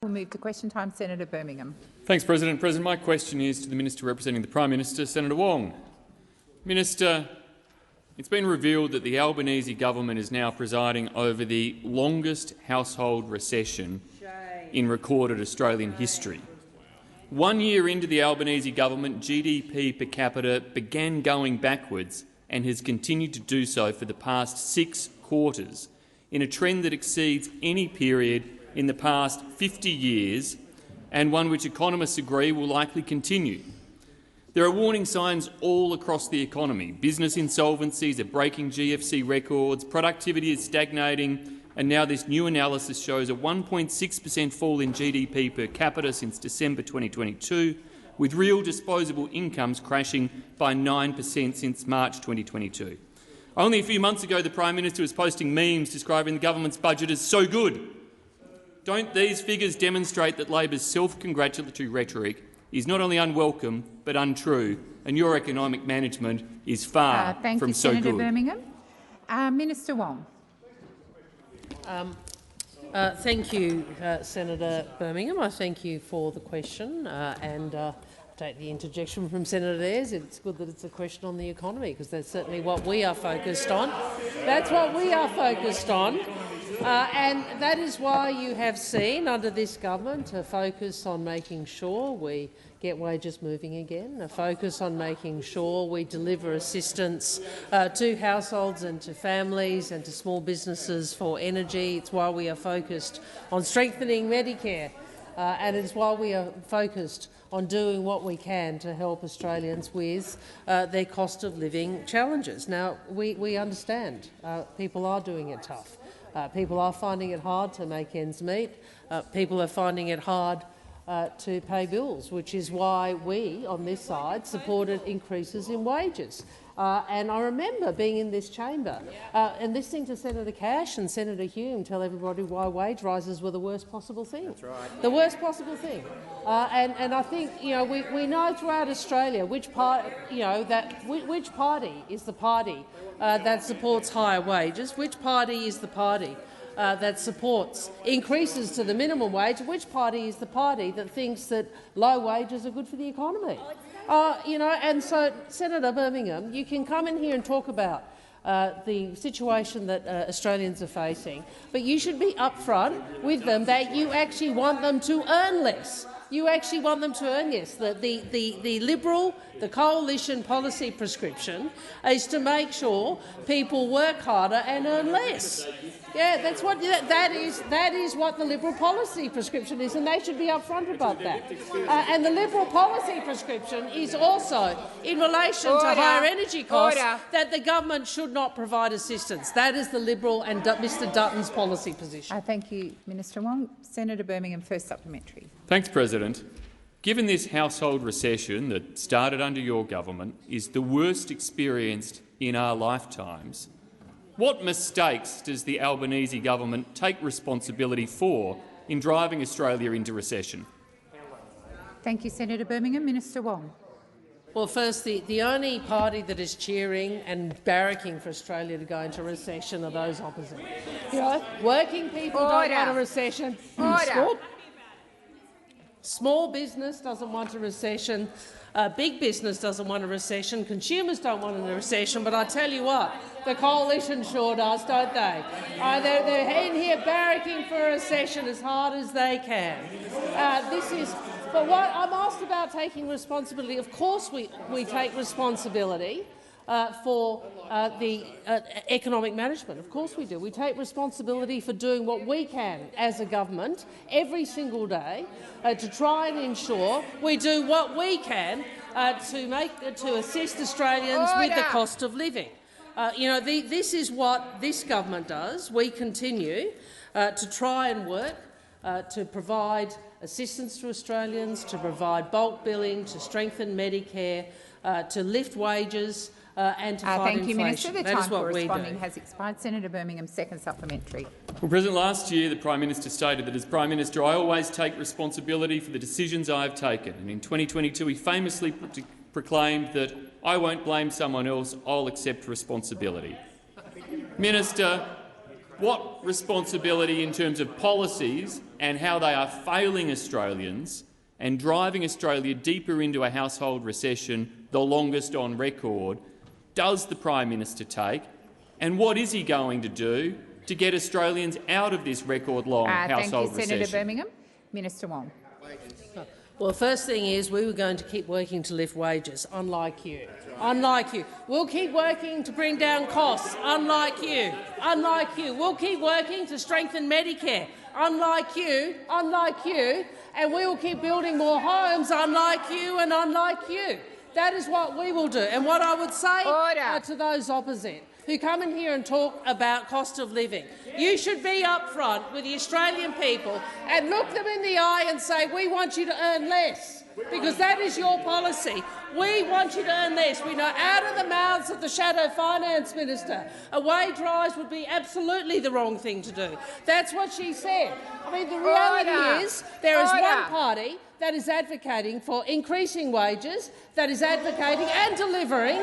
we'll move to question time. Senator Birmingham. Thanks, President. My question is to the Minister representing the Prime Minister, Senator Wong. Minister, it's been revealed that the Albanese government is now presiding over the longest household recession in recorded Australian history. 1 year into the Albanese government, GDP per capita began going backwards and has continued to do so for the past 6 quarters, in a trend that exceeds any period in the past 50 years and one which economists agree will likely continue. There are warning signs all across the economy. Business insolvencies are breaking GFC records, productivity is stagnating, and now this new analysis shows a 1.6% fall in GDP per capita since December 2022, with real disposable incomes crashing by 9% since March 2022. Only a few months ago, the Prime Minister was posting memes describing the government's budget as so good. Don't these figures demonstrate that Labor's self-congratulatory rhetoric is not only unwelcome but untrue, and your economic management is far from so good? Thank you, Senator Birmingham. Minister Wong. Thank you, Senator Birmingham. I thank you for the question and take the interjection from Senator Ayres. It's good that it's a question on the economy, because that's certainly what we are focused on. That's what we are focused on. And that is why you have seen, under this government, a focus on making sure we get wages moving again, a focus on making sure we deliver assistance to households and to families and to small businesses for energy. It's why we are focused on strengthening Medicare, and it's why we are focused on doing what we can to help Australians with their cost of living challenges. Now, we understand people are doing it tough. People are finding it hard to make ends meet. People are finding it hard to pay bills, which is why we, on this side, supported increases in wages. And I remember being in this chamber and listening to Senator Cash and Senator Hume tell everybody why wage rises were the worst possible thing. That's right. The worst possible thing. And I think we know throughout Australia which party is the party that supports higher wages, which party is the party that supports increases to the minimum wage, which party is the party that thinks that low wages are good for the economy. And so, Senator Birmingham, you can come in here and talk about the situation that Australians are facing, but you should be upfront with them that you actually want them to earn less. You actually want them to earn less. The Liberal, the coalition policy prescription is to make sure people work harder and earn less. Yeah, that is what the Liberal policy prescription is, and they should be upfront about that. And the Liberal policy prescription is also in relation to higher energy costs that the government should not provide assistance. That is the Liberal and Mr Dutton's policy position. Thank you, Minister Wong. Senator Birmingham, first supplementary. Thanks, President. Given this household recession that started under your government is the worst experienced in our lifetimes, what mistakes does the Albanese government take responsibility for in driving Australia into recession? Thank you, Senator Birmingham. Minister Wong. Well, first, the only party that is cheering and barracking for Australia to go into recession are those opposite. Working people don't want a recession. Small business doesn't want a recession. Big business doesn't want a recession. Consumers don't want a recession. But I tell you what, the coalition sure does, don't they? They're in here barracking for a recession as hard as they can. But what I'm asked about taking responsibility. Of course, we take responsibility for the economic management. Of course we do. We take responsibility for doing what we can as a government every single day to try and ensure we do what we can to assist Australians with the cost of living. This is what this government does. We continue to try and work to provide assistance to Australians, to provide bulk billing, to strengthen Medicare, to lift wages, and to fight inflation. Thank you, Minister. The time for responding has expired. Senator Birmingham, second supplementary. Well, President, last year the Prime Minister stated that as Prime Minister I always take responsibility for the decisions I have taken, and in 2022 he famously proclaimed that I won't blame someone else, I'll accept responsibility. Minister, what responsibility in terms of policies and how they are failing Australians and driving Australia deeper into a household recession, the longest on record, does the Prime Minister take, and what is he going to do to get Australians out of this record-long household recession? Thank you, Senator Birmingham. Minister Wong. Well, first thing is we were going to keep working to lift wages, unlike you. Unlike you. We'll keep working to bring down costs, unlike you. Unlike you. We'll keep working to strengthen Medicare, unlike you. Unlike you. And we will keep building more homes, unlike you and unlike you. That is what we will do. And what I would say to those opposite who come in here and talk about cost of living, you should be upfront with the Australian people and look them in the eye and say, we want you to earn less, because that is your policy. We want you to earn less. We know out of the mouths of the Shadow Finance Minister a wage rise would be absolutely the wrong thing to do. That's what she said. I mean, the reality is there is one party that is advocating for increasing wages, that is advocating and delivering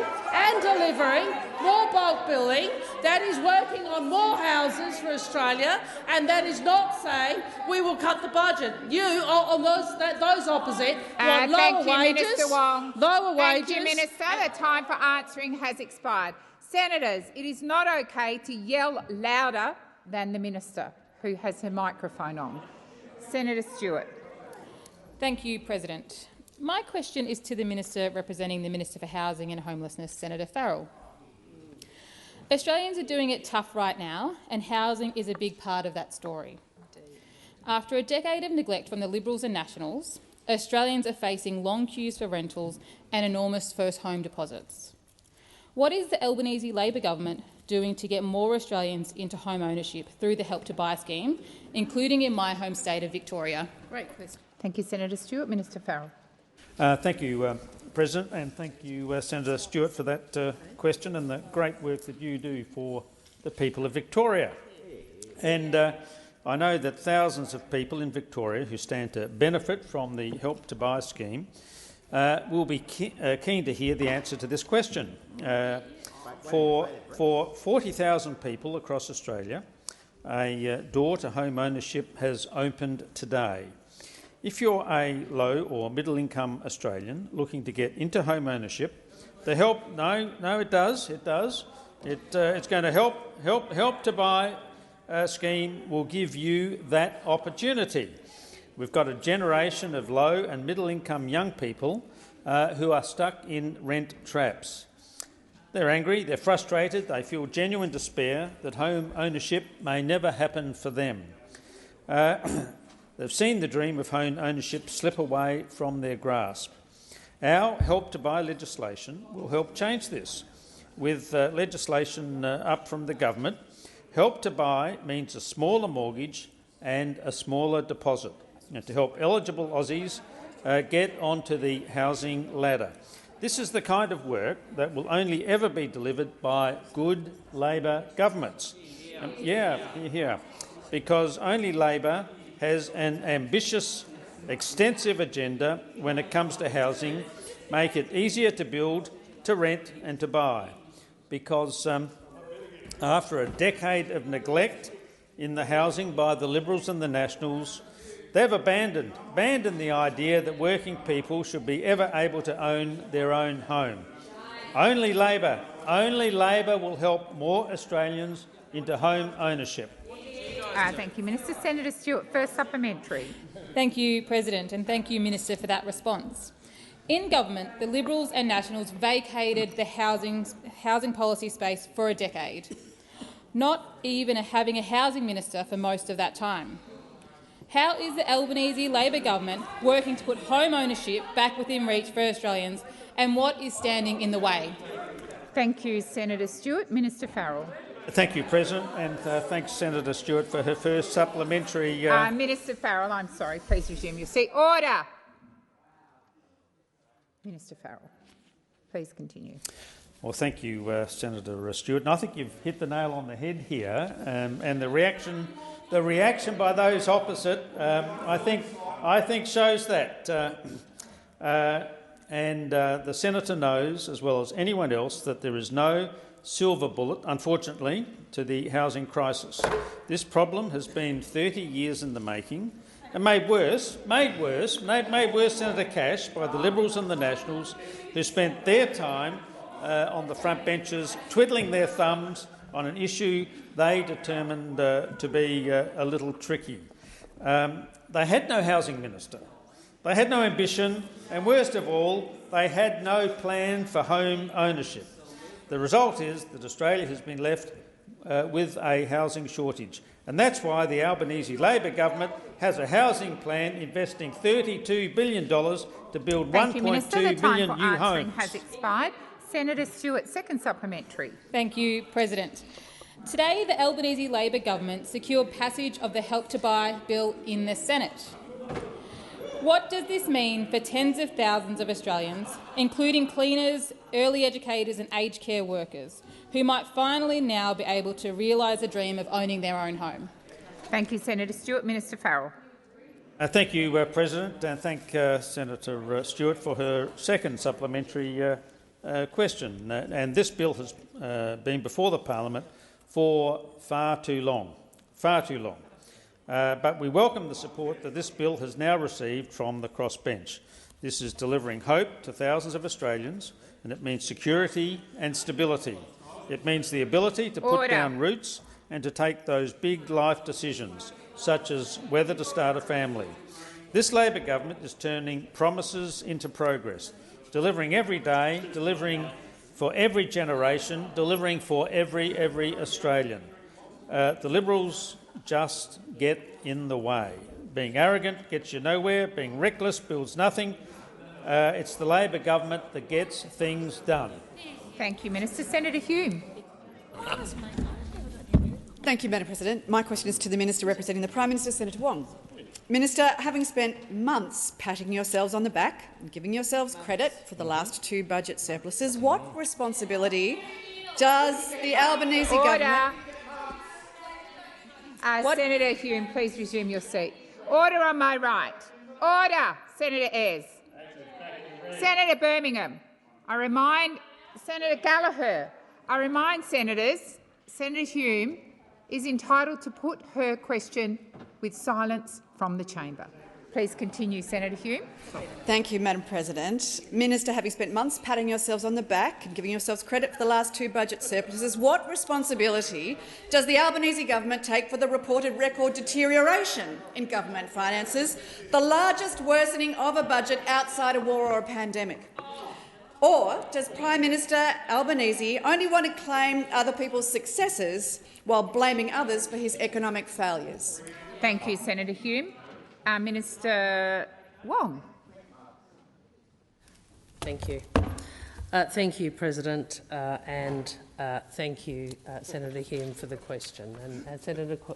more bulk billing, that is working on more houses for Australia, and that is not saying we will cut the budget. You, on those opposite, want lower wages. Minister Wong. Lower wages. Thank you, Minister. The time for answering has expired. Senators, it is not okay to yell louder than the minister, who has her microphone on. Senator Stewart. Thank you, President. My question is to the Minister representing the Minister for Housing and Homelessness, Senator Farrell. Australians are doing it tough right now, and housing is a big part of that story. After a decade of neglect from the Liberals and Nationals, Australians are facing long queues for rentals and enormous first home deposits. What is the Albanese Labor government doing to get more Australians into home ownership through the Help to Buy scheme, including in my home state of Victoria? Great question. Thank you, Senator Stewart. Minister Farrell. Thank you, President, and thank you, Senator Stewart, for that question and the great work that you do for the people of Victoria. And I know that thousands of people in Victoria who stand to benefit from the Help to Buy scheme will be keen to hear the answer to this question. For 40,000 people across Australia, a door to home ownership has opened today. If you're a low or middle-income Australian looking to get into home ownership, the help it does. It's going to help to buy scheme will give you that opportunity. We've got a generation of low and middle-income young people who are stuck in rent traps. They're angry, they're frustrated, they feel genuine despair that home ownership may never happen for them. They've seen the dream of home ownership slip away from their grasp. Our Help to Buy legislation will help change this. With legislation up from the government, Help to Buy means a smaller mortgage and a smaller deposit, to help eligible Aussies get onto the housing ladder. This is the kind of work that will only ever be delivered by good Labor governments. Because only Labor has an ambitious, extensive agenda when it comes to housing, make it easier to build, to rent and to buy. Because after a decade of neglect in the housing by the Liberals and the Nationals, they've abandoned the idea that working people should be ever able to own their own home. Only Labor will help more Australians into home ownership. Thank you, Minister. Senator Stewart, first supplementary. Thank you, President, and thank you, Minister, for that response. In government, the Liberals and Nationals vacated the housing policy space for a decade, not even having a housing minister for most of that time. How is the Albanese Labor government working to put home ownership back within reach for Australians, and what is standing in the way? Thank you, Senator Stewart. Minister Farrell. Thank you, President, and thanks Senator Stewart for her first supplementary. Minister Farrell, I'm sorry. Please resume your seat. Order. Minister Farrell, please continue. Well, thank you, Senator Stewart. And I think you've hit the nail on the head here, and the reaction by those opposite, I think shows that. And the senator knows, as well as anyone else, that there is no silver bullet, unfortunately, to the housing crisis. This problem has been 30 years in the making and made worse, Senator Cash, by the Liberals and the Nationals, who spent their time on the front benches twiddling their thumbs on an issue they determined to be a little tricky. They had no housing minister. They had no ambition, and worst of all, they had no plan for home ownership. The result is that Australia has been left with a housing shortage, and that's why the Albanese Labor government has a housing plan investing $32 billion to build 1.2 million new homes. Has expired. Senator Stewart, second supplementary. Thank you, President. Today, the Albanese Labor government secured passage of the Help to Buy bill in the Senate. What does this mean for tens of thousands of Australians, including cleaners, early educators and aged care workers, who might finally now be able to realise the dream of owning their own home? Thank you, Senator Stewart. Minister Farrell. Thank you, President, and thank Senator Stewart for her second supplementary question. And this bill has been before the parliament for far too long. But we welcome the support that this bill has now received from the crossbench. This is delivering hope to thousands of Australians, and it means security and stability. It means the ability to put down roots and to take those big life decisions, such as whether to start a family. This Labor government is turning promises into progress, delivering every day, delivering for every generation, delivering for every Australian. The Liberals just get in the way. Being arrogant gets you nowhere. Being reckless builds nothing. It's the Labor government that gets things done. Thank you, Minister. Senator Hume. Thank you, Madam President. My question is to the Minister representing the Prime Minister, Senator Wong. Minister, having spent months patting yourselves on the back and giving yourselves credit for the last two budget surpluses, what responsibility does the Albanese government— Senator Hume, please resume your seat. Order on my right. Order, Senator Ayres. Senator Birmingham. Senator Gallagher. I remind senators, Senator Hume is entitled to put her question with silence from the chamber. Please continue, Senator Hume. Thank you, Madam President. Minister, having spent months patting yourselves on the back and giving yourselves credit for the last two budget surpluses, what responsibility does the Albanese government take for the reported record deterioration in government finances, the largest worsening of a budget outside a war or a pandemic? Or does Prime Minister Albanese only want to claim other people's successes while blaming others for his economic failures? Thank you, Senator Hume. Minister Wong. Thank you. Thank you, President, and thank you, Senator Hume, for the question. And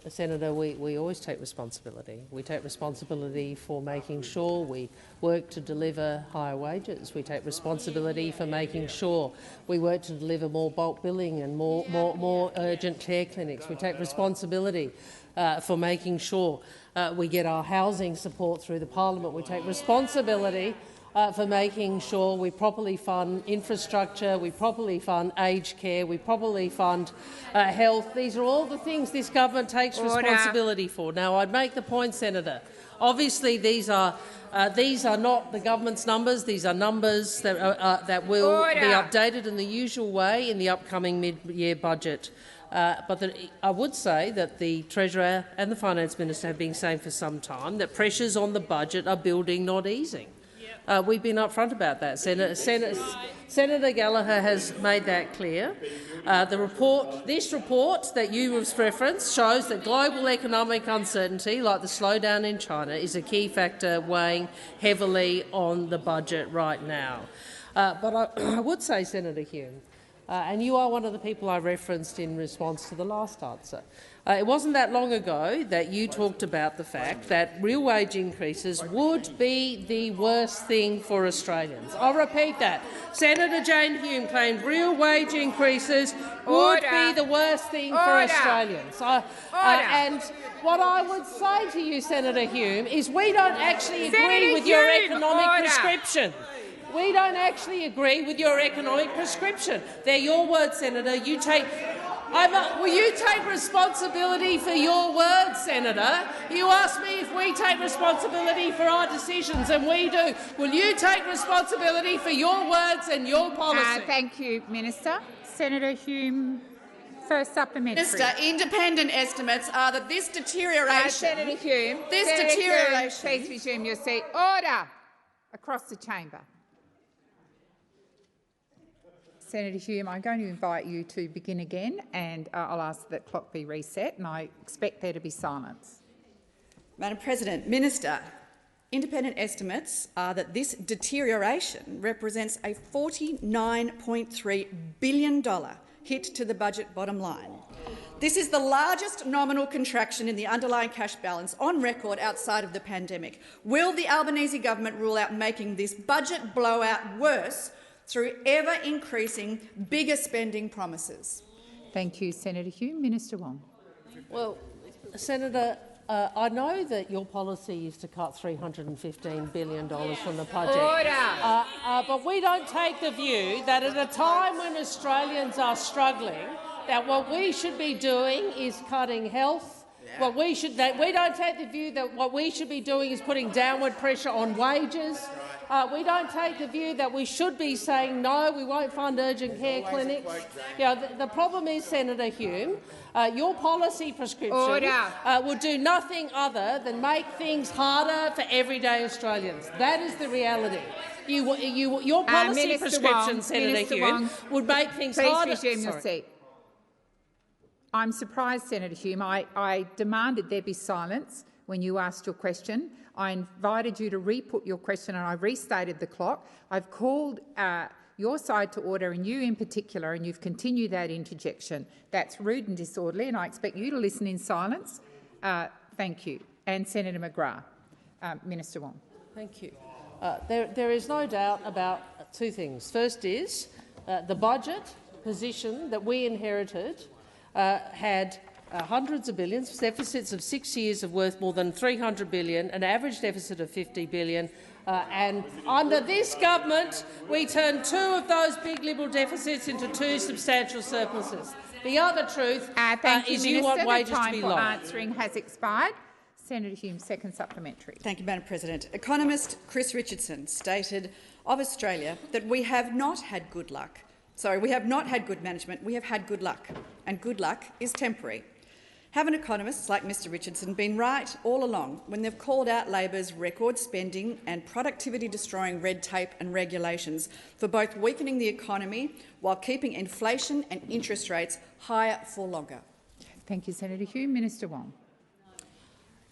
Senator, we always take responsibility. We take responsibility for making sure we work to deliver higher wages. We take responsibility for making sure we work to deliver more bulk billing and more urgent care clinics. We take responsibility for making sure we get our housing support through the parliament. We take responsibility for making sure we properly fund infrastructure, we properly fund aged care, we properly fund health. These are all the things this government takes responsibility for. Now, I'd make the point, Senator, obviously these are not the government's numbers. These are numbers that will be updated in the usual way in the upcoming mid-year budget. But I would say that the Treasurer and the Finance Minister have been saying for some time that pressures on the budget are building, not easing. We've been upfront about that. Senator Gallagher has made that clear. This report that you have referenced shows that global economic uncertainty, like the slowdown in China, is a key factor weighing heavily on the budget right now. But I would say, Senator Hume, and you are one of the people I referenced in response to the last answer. It wasn't that long ago that you talked about the fact that real wage increases would be the worst thing for Australians. I'll repeat that. Senator Jane Hume claimed real wage increases would be the worst thing for Australians. And what I would say to you, Senator Hume, is we don't actually agree with your economic prescription. We don't actually agree with your economic prescription. They're your words, Senator. You take. Will you take responsibility for your words, Senator? You asked me if we take responsibility for our decisions, and we do. Will you take responsibility for your words and your policy? Thank you, Minister. Senator Hume, first supplementary. Minister, independent estimates are that this deterioration— Senator Hume, please resume your seat. Order across the chamber. Senator Hume, I'm going to invite you to begin again, and I'll ask that the clock be reset, and I expect there to be silence. Madam President, Minister, independent estimates are that this deterioration represents a $49.3 billion hit to the budget bottom line. This is the largest nominal contraction in the underlying cash balance on record outside of the pandemic. Will the Albanese government rule out making this budget blowout worse through ever-increasing bigger spending promises? Thank you, Senator Hume. Minister Wong. Well, Senator, I know that your policy is to cut $315 billion from the budget. Order. But we don't take the view that at a time when Australians are struggling, that what we should be doing is cutting health. We don't take the view that what we should be doing is putting downward pressure on wages. We don't take the view that we should be saying, no, we won't fund urgent care clinics. The problem is, Senator Hume, your policy prescription will do nothing other than make things harder for everyday Australians. That is the reality. Your policy prescription, Senator Hume, would make things harder. Please resume your seat. I'm surprised, Senator Hume. I demanded there be silence when you asked your question. I invited you to re-put your question and I restated the clock. I've called your side to order, and you in particular, and you've continued that interjection. That's rude and disorderly, and I expect you to listen in silence. Thank you. And Senator McGrath. Minister Wong. Thank you. There is no doubt about two things. First is the budget position that we inherited had hundreds of billions, deficits of 6 years of worth more than $300 billion, an average deficit of $50 billion. And under this government, we turned 2 of those big Liberal deficits into 2 substantial surpluses. The other truth is you want wages to be low. The time for answering has expired. Senator Hume, second supplementary. Thank you, Madam President. Economist Chris Richardson stated of Australia that we have not had good luck. We have not had good management, we have had good luck, and good luck is temporary. Haven't economists like Mr Richardson been right all along when they've called out Labor's record spending and productivity-destroying red tape and regulations for both weakening the economy while keeping inflation and interest rates higher for longer? Thank you, Senator Hume. Minister Wong.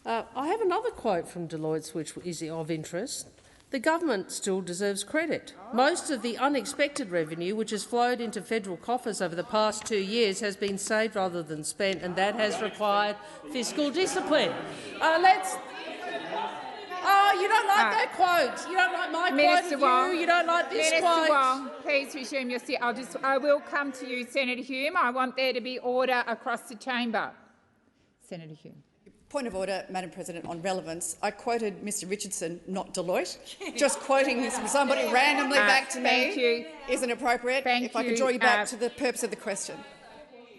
I have another quote from Deloitte which is of interest. The government still deserves credit. Most of the unexpected revenue which has flowed into federal coffers over the past 2 years has been saved rather than spent, and that has required fiscal discipline. You don't like that quote. You don't like my Minister quote Wong, of you. You don't like this Minister quote. Wong, please resume your seat. I will come to you, Senator Hume. I want there to be order across the chamber. Senator Hume. Point of order, Madam President, on relevance. I quoted Mr Richardson, not Deloitte. Just quoting somebody randomly back to me isn't appropriate. If I could draw you back to the purpose of the question.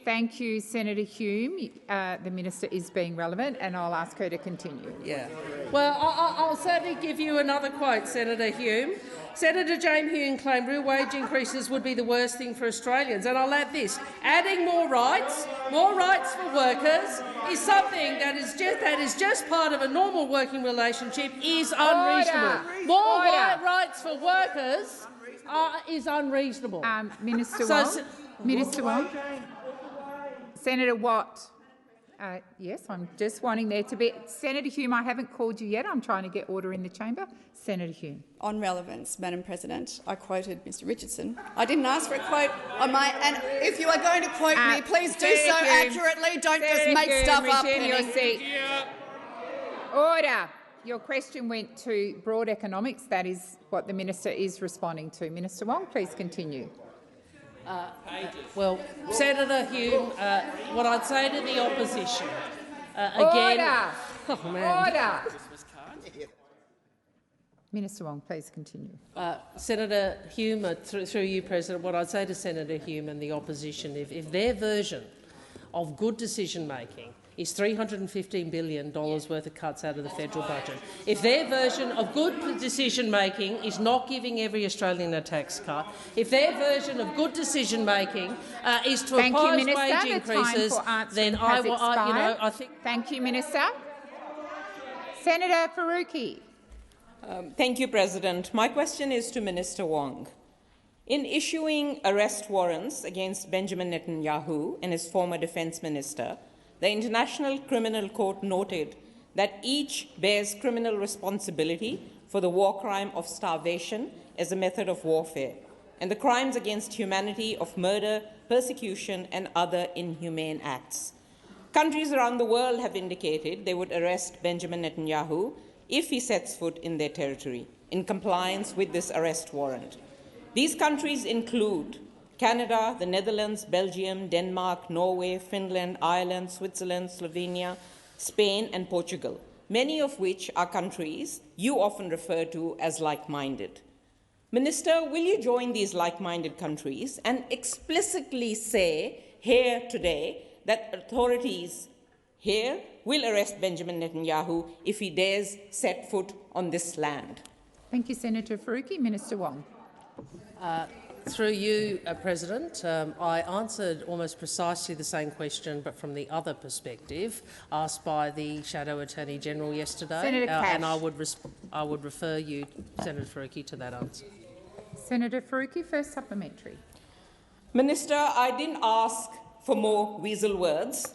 Thank you, Senator Hume. The minister is being relevant, and I'll ask her to continue. Well, I'll certainly give you another quote, Senator Hume. Senator James Hume claimed real wage increases would be the worst thing for Australians, and I'll add this: adding more rights for workers, is something that is just part of a normal working relationship is unreasonable. More rights for workers is unreasonable. Minister Wong. Minister Wong. Senator Watt. Yes, I'm just wanting there to be— Senator Hume, I haven't called you yet. I'm trying to get order in the chamber. Senator Hume. On relevance, Madam President, I quoted Mr Richardson. I didn't ask for a quote on my— and if you are going to quote me, please do so accurately. Don't just make stuff up. Your seat. Order. Your question went to broad economics. That is what the minister is responding to. Minister Wong, please continue. Well, Senator Hume, what I'd say to the opposition again— Order. Order. Minister Wong, please continue. Senator Hume, through you, President, what I'd say to Senator Hume and the opposition, if their version of good decision-making is $315 billion worth of cuts out of the federal budget, if their version of good decision-making is not giving every Australian a tax cut, if their version of good decision-making is to oppose wage increases, then I think. Thank you, Minister. Senator Faruqi. Thank you, President. My question is to Minister Wong. In issuing arrest warrants against Benjamin Netanyahu and his former defence minister, the International Criminal Court noted that each bears criminal responsibility for the war crime of starvation as a method of warfare, and the crimes against humanity of murder, persecution and other inhumane acts. Countries around the world have indicated they would arrest Benjamin Netanyahu if he sets foot in their territory, in compliance with this arrest warrant. These countries include Canada, the Netherlands, Belgium, Denmark, Norway, Finland, Ireland, Switzerland, Slovenia, Spain and Portugal, many of which are countries you often refer to as like-minded. Minister, will you join these like-minded countries and explicitly say here today that authorities here will arrest Benjamin Netanyahu if he dares set foot on this land? Thank you, Senator Faruqi. Minister Wong. Through you, President, I answered almost precisely the same question, but from the other perspective, asked by the Shadow Attorney-General yesterday, Senator Cash. and I would refer you, Senator Faruqi, to that answer. Senator Faruqi, first supplementary. Minister, I didn't ask for more weasel words.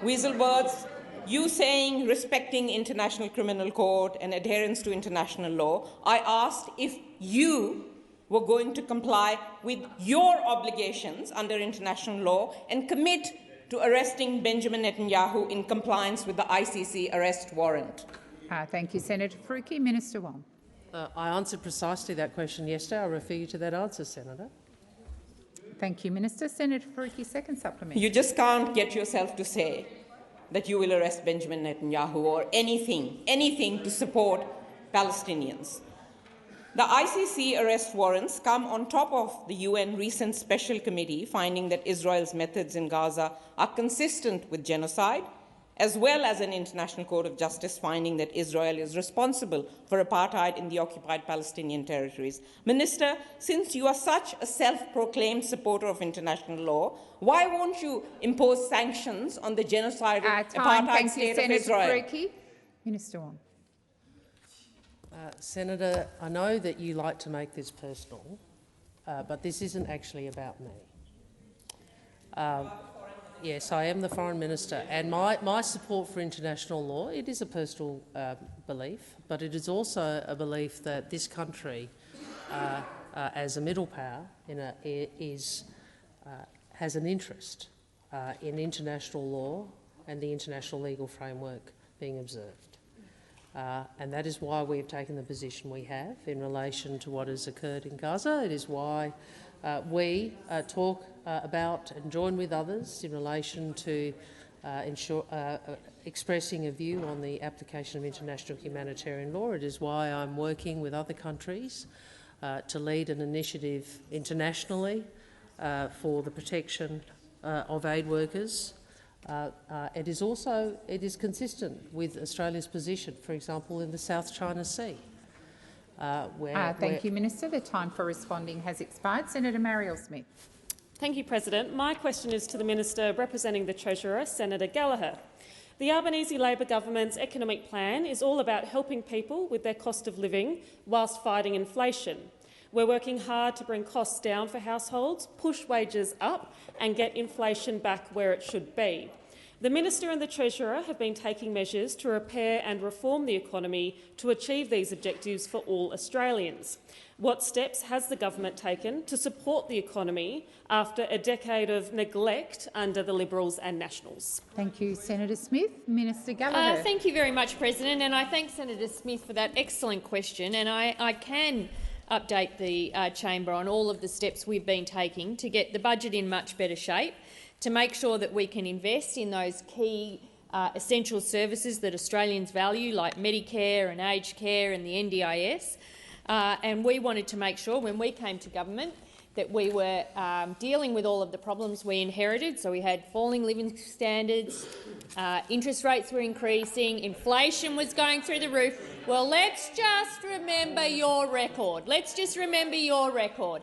Weasel words, you saying respecting International Criminal Court and adherence to international law. I asked if you were going to comply with your obligations under international law and commit to arresting Benjamin Netanyahu in compliance with the ICC arrest warrant. Thank you, Senator Faruqi. Minister Wong. I answered precisely that question yesterday. I refer you to that answer, Senator. Thank you, Minister. Senator Faruqi, second supplementary. You just can't get yourself to say that you will arrest Benjamin Netanyahu or anything to support Palestinians. The ICC arrest warrants come on top of the UN recent special committee finding that Israel's methods in Gaza are consistent with genocide, as well as an International Court of Justice finding that Israel is responsible for apartheid in the occupied Palestinian territories. Minister, since you are such a self-proclaimed supporter of international law, why won't you impose sanctions on the genocidal apartheid state of Israel? Faruqi. Minister Wong. Senator, I know that you like to make this personal, but this isn't actually about me. Yes, I am the Foreign Minister, and my support for international law, it is a personal belief, but it is also a belief that this country, as a middle power, has an interest in international law and the international legal framework being observed. And that is why we've taken the position we have in relation to what has occurred in Gaza. It is why we talk about and join with others in relation to expressing a view on the application of international humanitarian law. It is why I'm working with other countries to lead an initiative internationally for the protection of aid workers. It is consistent with Australia's position, for example, in the South China Sea. Thank you, Minister. The time for responding has expired. Senator Marielle Smith. Thank you, President. My question is to the Minister representing the Treasurer, Senator Gallagher. The Albanese Labor government's economic plan is all about helping people with their cost of living whilst fighting inflation. We're working hard to bring costs down for households, push wages up and get inflation back where it should be. The Minister and the Treasurer have been taking measures to repair and reform the economy to achieve these objectives for all Australians. What steps has the government taken to support the economy after a decade of neglect under the Liberals and Nationals? Thank you, Senator Smith. Minister Gallagher. Thank you very much, President, and I thank Senator Smith for that excellent question. And I can update the chamber on all of the steps we've been taking to get the budget in much better shape, to make sure that we can invest in those key essential services that Australians value, like Medicare and aged care and the NDIS. And we wanted to make sure, when we came to government, that we were dealing with all of the problems we inherited. So we had falling living standards, interest rates were increasing, inflation was going through the roof. Well, let's just remember your record. Let's just remember your record.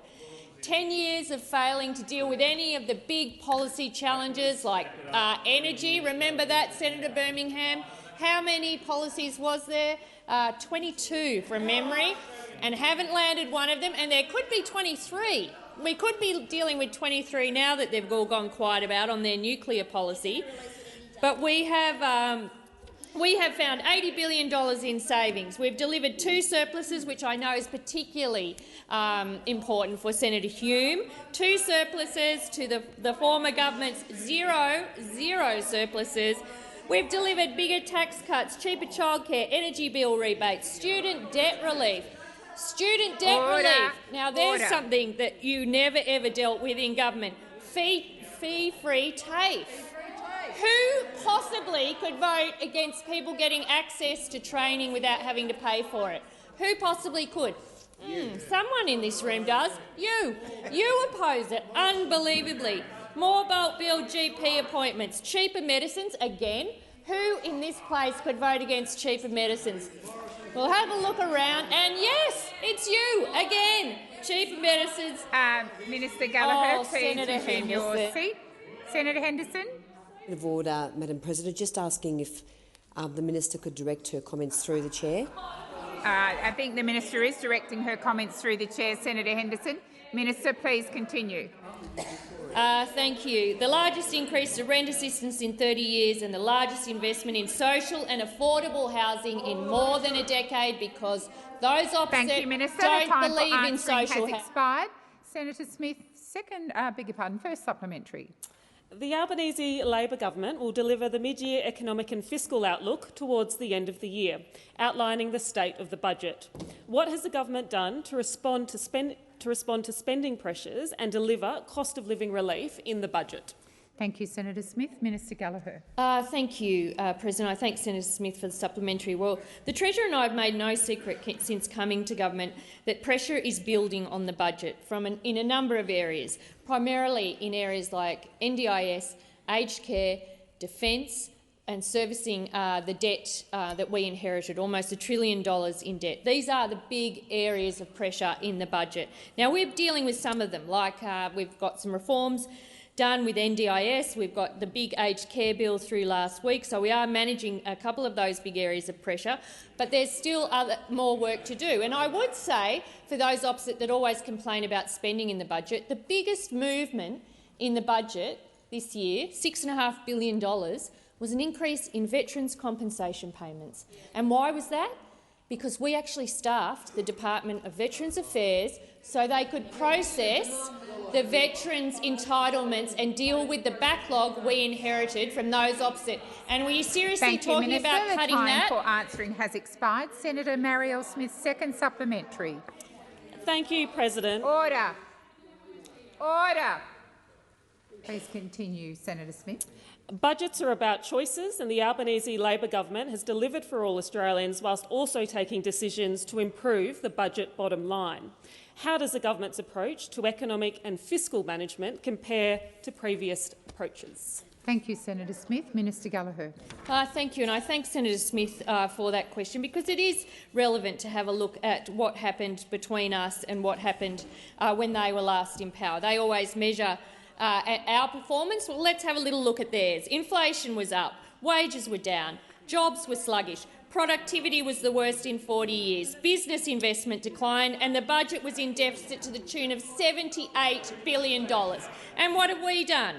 10 years of failing to deal with any of the big policy challenges like energy. Remember that, Senator Birmingham? How many policies was there? 22 from memory, and haven't landed one of them, and there could be 23. We could be dealing with 23 now that they've all gone quiet about on their nuclear policy. But we have found $80 billion in savings. We've delivered 2 surpluses, which I know is particularly important for Senator Hume. 2 surpluses to the former government's zero surpluses. We've delivered bigger tax cuts, cheaper childcare, energy bill rebates, student debt relief. Student debt relief. Now, there's something that you never ever dealt with in government. Fee-free TAFE. Who possibly could vote against people getting access to training without having to pay for it? Who possibly could? Someone in this room does. You. You oppose it, unbelievably. More bulk billed GP appointments, cheaper medicines, again. Who in this place could vote against cheaper medicines? We'll have a look around, and yes, it's you, again. Cheaper medicines. Minister Gallagher, please Senator resume your seat. Senator Henderson. Point of order, Madam President. Just asking if the minister could direct her comments through the chair. I think the minister is directing her comments through the chair, Senator Henderson. Minister, please continue. Thank you. The largest increase to rent assistance in 30 years and the largest investment in social and affordable housing in more than a decade, because those opposite Thank you, Minister. don't believe in social has expired. Senator Smith, first supplementary. The Albanese Labor government will deliver the mid-year economic and fiscal outlook towards the end of the year, outlining the state of the budget. What has the government done to respond to spending pressures and deliver cost of living relief in the budget? Thank you, Senator Smith. Minister Gallagher. Thank you, President. I thank Senator Smith for the supplementary. Well, the Treasurer and I have made no secret since coming to government that pressure is building on the budget in a number of areas, primarily in areas like NDIS, aged care, defence and servicing the debt that we inherited, almost $1 trillion in debt. These are the big areas of pressure in the budget. Now, we're dealing with some of them, like we've got some reforms done with NDIS. We've got the big aged care bill through last week, so we are managing a couple of those big areas of pressure, but there's still more work to do. And I would say, for those opposite that always complain about spending in the budget, the biggest movement in the budget this year, $6.5 billion, was an increase in veterans' compensation payments. And why was that? Because we actually staffed the Department of Veterans Affairs so they could process the veterans' entitlements and deal with the backlog we inherited from those opposite. And were you seriously talking about cutting that? The time for answering has expired. Senator Marielle Smith, second supplementary. Thank you, President. Order. Order. Please continue, Senator Smith. Budgets are about choices, and the Albanese Labor government has delivered for all Australians whilst also taking decisions to improve the budget bottom line. How does the government's approach to economic and fiscal management compare to previous approaches? Thank you, Senator Smith. Minister Gallagher. Thank you, and I thank Senator Smith for that question, because it is relevant to have a look at what happened between us and what happened when they were last in power. They always measure our performance. Well, let's have a little look at theirs. Inflation was up, wages were down, jobs were sluggish, productivity was the worst in 40 years, business investment declined, and the budget was in deficit to the tune of $78 billion. And what have we done?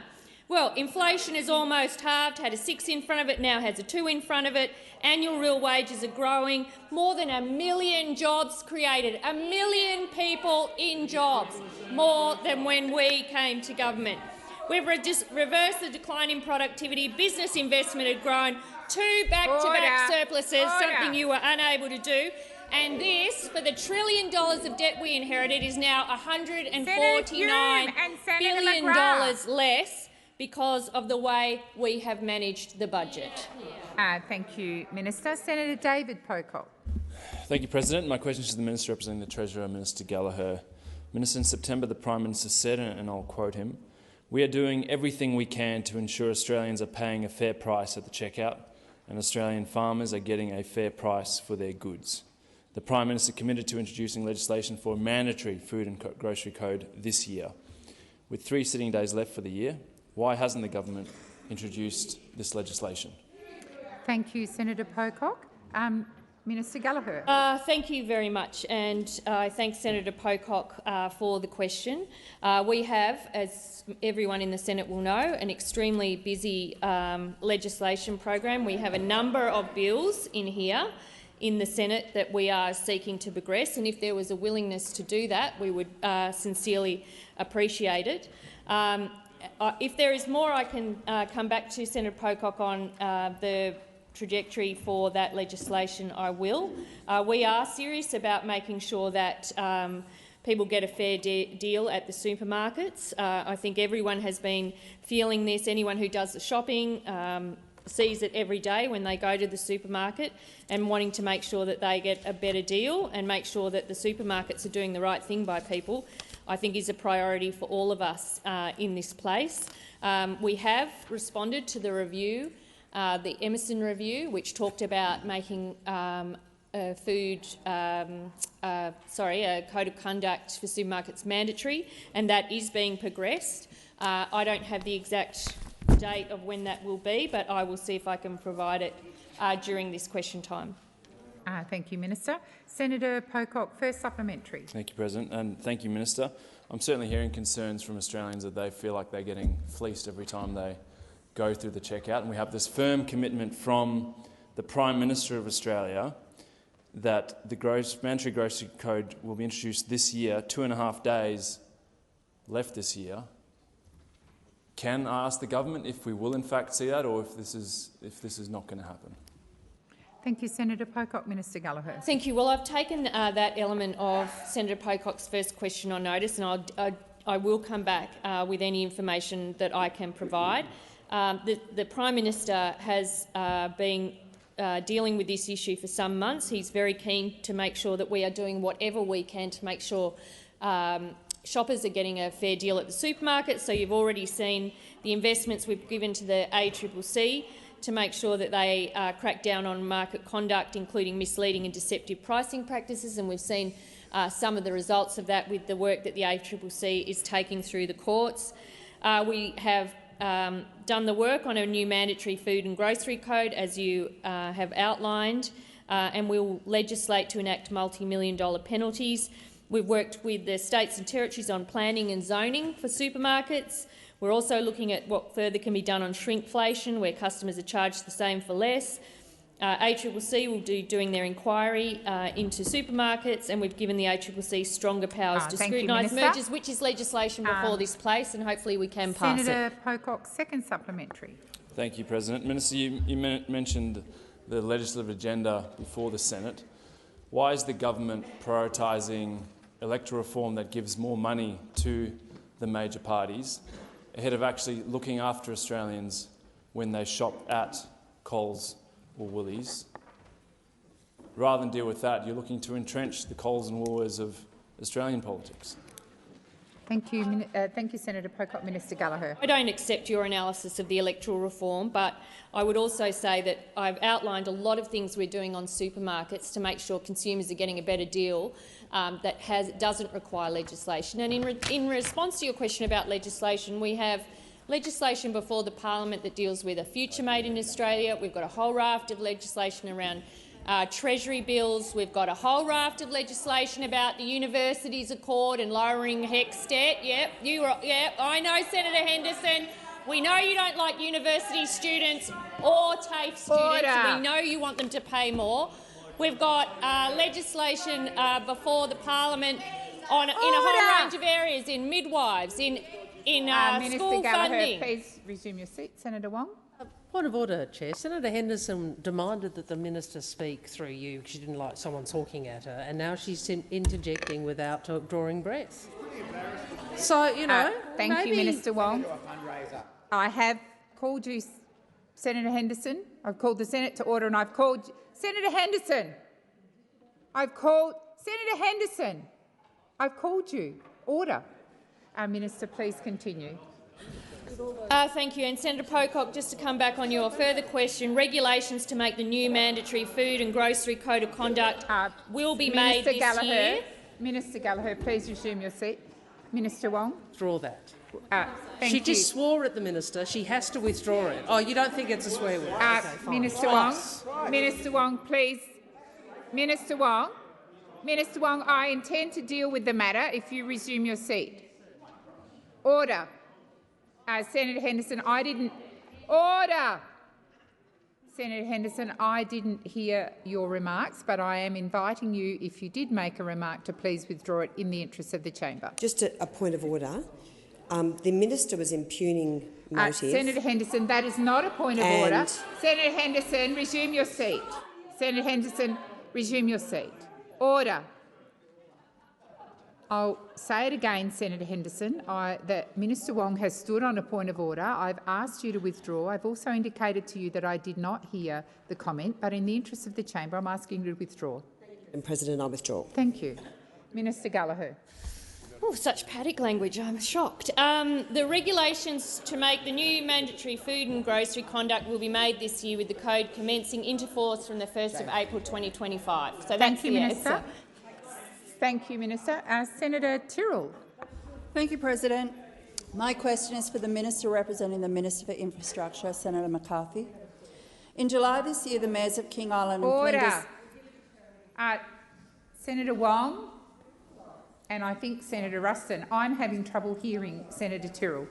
Well, inflation is almost halved, had a 6 in front of it, now has a 2 in front of it. Annual real wages are growing. More than 1 million jobs created, 1 million people in jobs, more than when we came to government. We've reversed the decline in productivity. Business investment had grown. 2 back-to-back surpluses, something you were unable to do. And this, for the $1 trillion of debt we inherited, is now $149 billion less, because of the way we have managed the budget. Thank you, Minister. Senator David Pocock. Thank you, President. My question is to the Minister representing the Treasurer, Minister Gallagher. Minister, in September the Prime Minister said, and I'll quote him, "We are doing everything we can to ensure Australians are paying a fair price at the checkout and Australian farmers are getting a fair price for their goods." The Prime Minister committed to introducing legislation for a mandatory food and grocery code this year. With 3 sitting days left for the year, why hasn't the government introduced this legislation? Thank you, Senator Pocock. Minister Gallagher. Thank you very much, and I thank Senator Pocock for the question. We have, as everyone in the Senate will know, an extremely busy legislation program. We have a number of bills in here in the Senate that we are seeking to progress, and if there was a willingness to do that, we would sincerely appreciate it. If there is more, I can come back to Senator Pocock on the trajectory for that legislation. I will. We are serious about making sure that people get a fair deal at the supermarkets. I think everyone has been feeling this. Anyone who does the shopping sees it every day when they go to the supermarket, and wanting to make sure that they get a better deal and make sure that the supermarkets are doing the right thing by people, I think is a priority for all of us in this place. We have responded to the review, the Emerson review, which talked about making a code of conduct for supermarkets mandatory, and that is being progressed. I don't have the exact date of when that will be, but I will see if I can provide it during this question time. Thank you, Minister. Senator Pocock, first supplementary. Thank you, President, and thank you, Minister. I'm certainly hearing concerns from Australians that they feel like they're getting fleeced every time they go through the checkout, and we have this firm commitment from the Prime Minister of Australia that the mandatory grocery code will be introduced this year, 2.5 days left this year. Can I ask the government if we will in fact see that, or if this is not going to happen? Thank you, Senator Pocock. Minister Gallagher. Thank you. Well, I've taken that element of Senator Pocock's first question on notice, and I will come back with any information that I can provide. The Prime Minister has been dealing with this issue for some months. He's very keen to make sure that we are doing whatever we can to make sure shoppers are getting a fair deal at the supermarket. So you've already seen the investments we've given to the ACCC to make sure that they crack down on market conduct, including misleading and deceptive pricing practices, and we've seen some of the results of that with the work that the ACCC is taking through the courts. We have done the work on a new mandatory food and grocery code, as you have outlined, and we will legislate to enact multi-million-dollar penalties. We've worked with the states and territories on planning and zoning for supermarkets. We're also looking at what further can be done on shrinkflation, where customers are charged the same for less. ACCC will be doing their inquiry into supermarkets, and we've given the ACCC stronger powers to scrutinise mergers, which is legislation before this place, and hopefully we can pass it. Senator Pocock, second supplementary. Thank you, President. Minister, you mentioned the legislative agenda before the Senate. Why is the government prioritising electoral reform that gives more money to the major parties ahead of actually looking after Australians when they shop at Coles or Woolies? Rather than deal with that, you're looking to entrench the Coles and Woolworths of Australian politics. Thank you, Senator Pocock. Minister Gallagher. I don't accept your analysis of the electoral reform, but I would also say that I've outlined a lot of things we're doing on supermarkets to make sure consumers are getting a better deal that doesn't require legislation. And in response to your question about legislation, we have legislation before the parliament that deals with a future made in Australia. We've got a whole raft of legislation around Treasury bills. We've got a whole raft of legislation about the Universities Accord and lowering HECS debt. I know, Senator Henderson. We know you don't like university students or TAFE students. Order. We know you want them to pay more. We've got legislation before the parliament in a whole range of areas, in midwives, in Minister school Gallagher, funding. please resume your seat. Senator Wong. Point of order, Chair. Senator Henderson demanded that the minister speak through you because she didn't like someone talking at her, and now she's interjecting without drawing breath. So, you know, thank you, Minister Wong. I have called you, Senator Henderson. I've called the Senate to order and I've called Senator Henderson. I've called Senator Henderson. I've called you. Order. Minister, please continue. Thank you. And Senator Pocock, just to come back on your further question, regulations to make the new mandatory food and grocery code of conduct will be made this year. Minister Gallagher, please resume your seat. Minister Wong. Withdraw that. Thank she you. just swore at the minister. She has to withdraw it. Oh, you don't think it's a swear word? Okay, Minister Wong. Minister Wong, please. Minister Wong. Minister Wong, I intend to deal with the matter if you resume your seat. Order. Senator Henderson, I didn't... Order! Senator Henderson, I didn't hear your remarks, but I am inviting you, if you did make a remark, to please withdraw it in the interests of the chamber. Just a point of order. The minister was impugning motive. Senator Henderson, that is not a point of order. Senator Henderson, resume your seat. Senator Henderson, resume your seat. Order. I'll say it again, Senator Henderson. That Minister Wong has stood on a point of order. I've asked you to withdraw. I've also indicated to you that I did not hear the comment, but in the interest of the chamber, I'm asking you to withdraw. Madam President, I withdraw. Thank you. Minister Gallagher. Oh, such paddock language. I'm shocked. The regulations to make the new mandatory food and grocery conduct will be made this year, with the code commencing into force from the 1st of April 2025. So thank you, Minister. Thank you, Minister. Senator Tyrrell. Thank you, President. My question is for the Minister representing the Minister for Infrastructure, Senator McCarthy. In July this year, the mayors of King Island and Flinders... Senator Wong and I think Senator Ruston. I'm having trouble hearing Senator Tyrrell.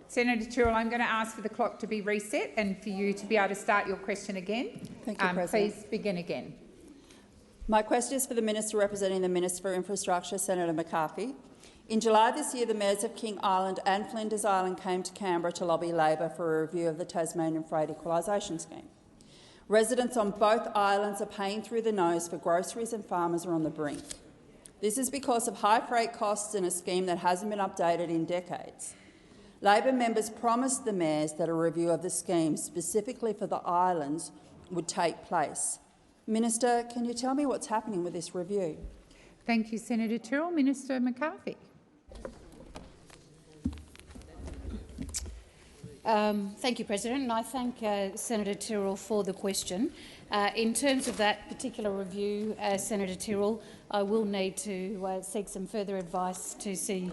Senator Tyrrell, I'm going to ask for the clock to be reset and for you to be able to start your question again. Thank you, President. Please begin again. My question is for the Minister representing the Minister for Infrastructure, Senator McCarthy. In July this year, the mayors of King Island and Flinders Island came to Canberra to lobby Labor for a review of the Tasmanian Freight Equalisation Scheme. Residents on both islands are paying through the nose for groceries and farmers are on the brink. This is because of high freight costs and a scheme that hasn't been updated in decades. Labor members promised the mayors that a review of the scheme, specifically for the islands, would take place. Minister, can you tell me what's happening with this review? Thank you, Senator Tyrrell. Minister McCarthy. Thank you, President, and I thank Senator Tyrrell for the question. In terms of that particular review, Senator Tyrrell, I will need to seek some further advice to see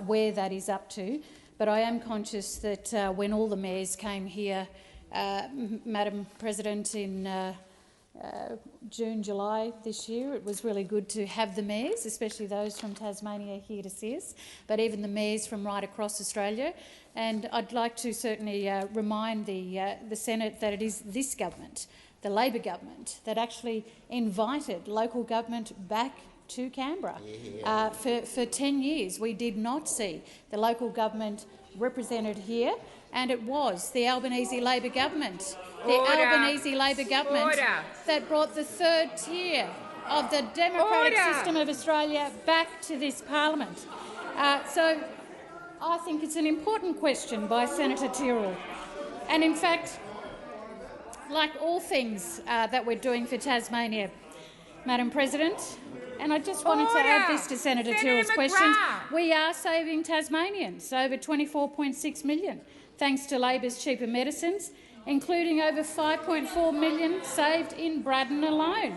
where that is up to. But I am conscious that when all the mayors came here, Madam President, in June, July this year, it was really good to have the mayors, especially those from Tasmania, here to see us, but even the mayors from right across Australia. And I'd like to certainly remind the Senate that it is this government, the Labor government, that actually invited local government back to Canberra. For 10 years we did not see the local government represented here, and it was the Albanese Labor government, that brought the third tier of the democratic system of Australia back to this parliament. So I think it's an important question by Senator Tyrrell. And in fact, like all things that we're doing for Tasmania, Madam President, and I just wanted to add this to Senator Tyrrell's question, we are saving Tasmanians over $24.6 million, thanks to Labor's cheaper medicines, including over $5.4 million saved in Braddon alone.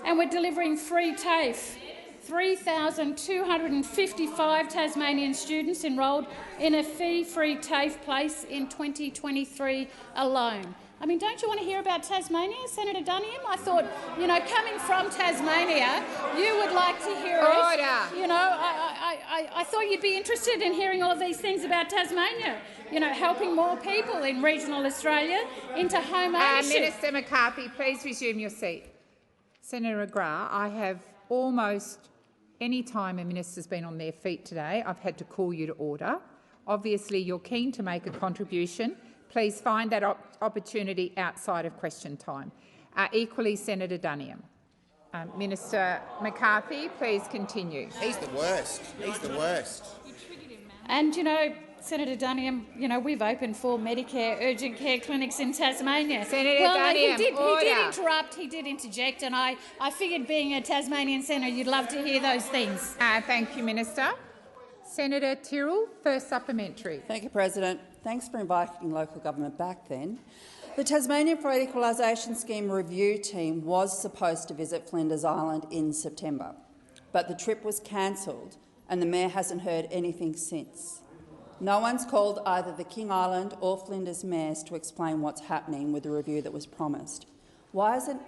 And we're delivering free TAFE. 3,255 Tasmanian students enrolled in a fee-free TAFE place in 2023 alone. I mean, don't you want to hear about Tasmania, Senator Duniam? I thought, you know, coming from Tasmania, you would like to hear it. You know, I thought you'd be interested in hearing all of these things about Tasmania. You know, helping more people in regional Australia into home ownership. Minister McCarthy, please resume your seat. Senator McGrath, I have almost any time a minister's been on their feet today, I've had to call you to order. Obviously, you're keen to make a contribution. Please find that opportunity outside of question time. Equally, Senator Duniam. Minister McCarthy, please continue. He's the worst. He's the worst. And, you know, Senator Duniam, you know, we've opened 4 Medicare urgent care clinics in Tasmania. Senator well, Duniam, he order. did interrupt, he did interject, and I figured being a Tasmanian senator, you'd love to hear those things. Thank you, Minister. Senator Tyrrell, first supplementary. Thank you, President. Thanks for inviting local government back then. The Tasmanian Freight Equalisation Scheme review team was supposed to visit Flinders Island in September, but the trip was cancelled and the Mayor hasn't heard anything since. No one's called either the King Island or Flinders mayors to explain what's happening with the review that was promised. Why isn't...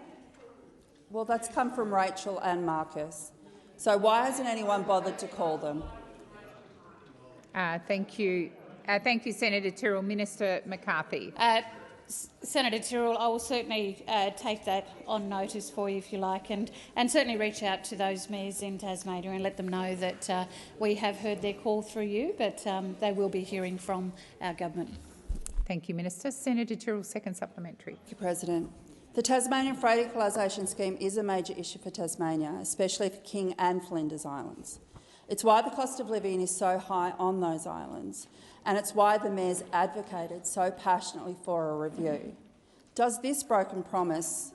Well, that's come from Rachel and Marcus. So why hasn't anyone bothered to call them? Thank you. Thank you, Senator Tyrrell. Minister McCarthy. Senator Tyrrell, I will certainly take that on notice for you if you like, and certainly reach out to those mayors in Tasmania and let them know that we have heard their call through you, but they will be hearing from our government. Thank you, Minister. Senator Tyrrell, second supplementary. Thank you, President. The Tasmanian Freight Equalisation Scheme is a major issue for Tasmania, especially for King and Flinders Islands. It's why the cost of living is so high on those islands, and it's why the mayors advocated so passionately for a review. Does this broken promise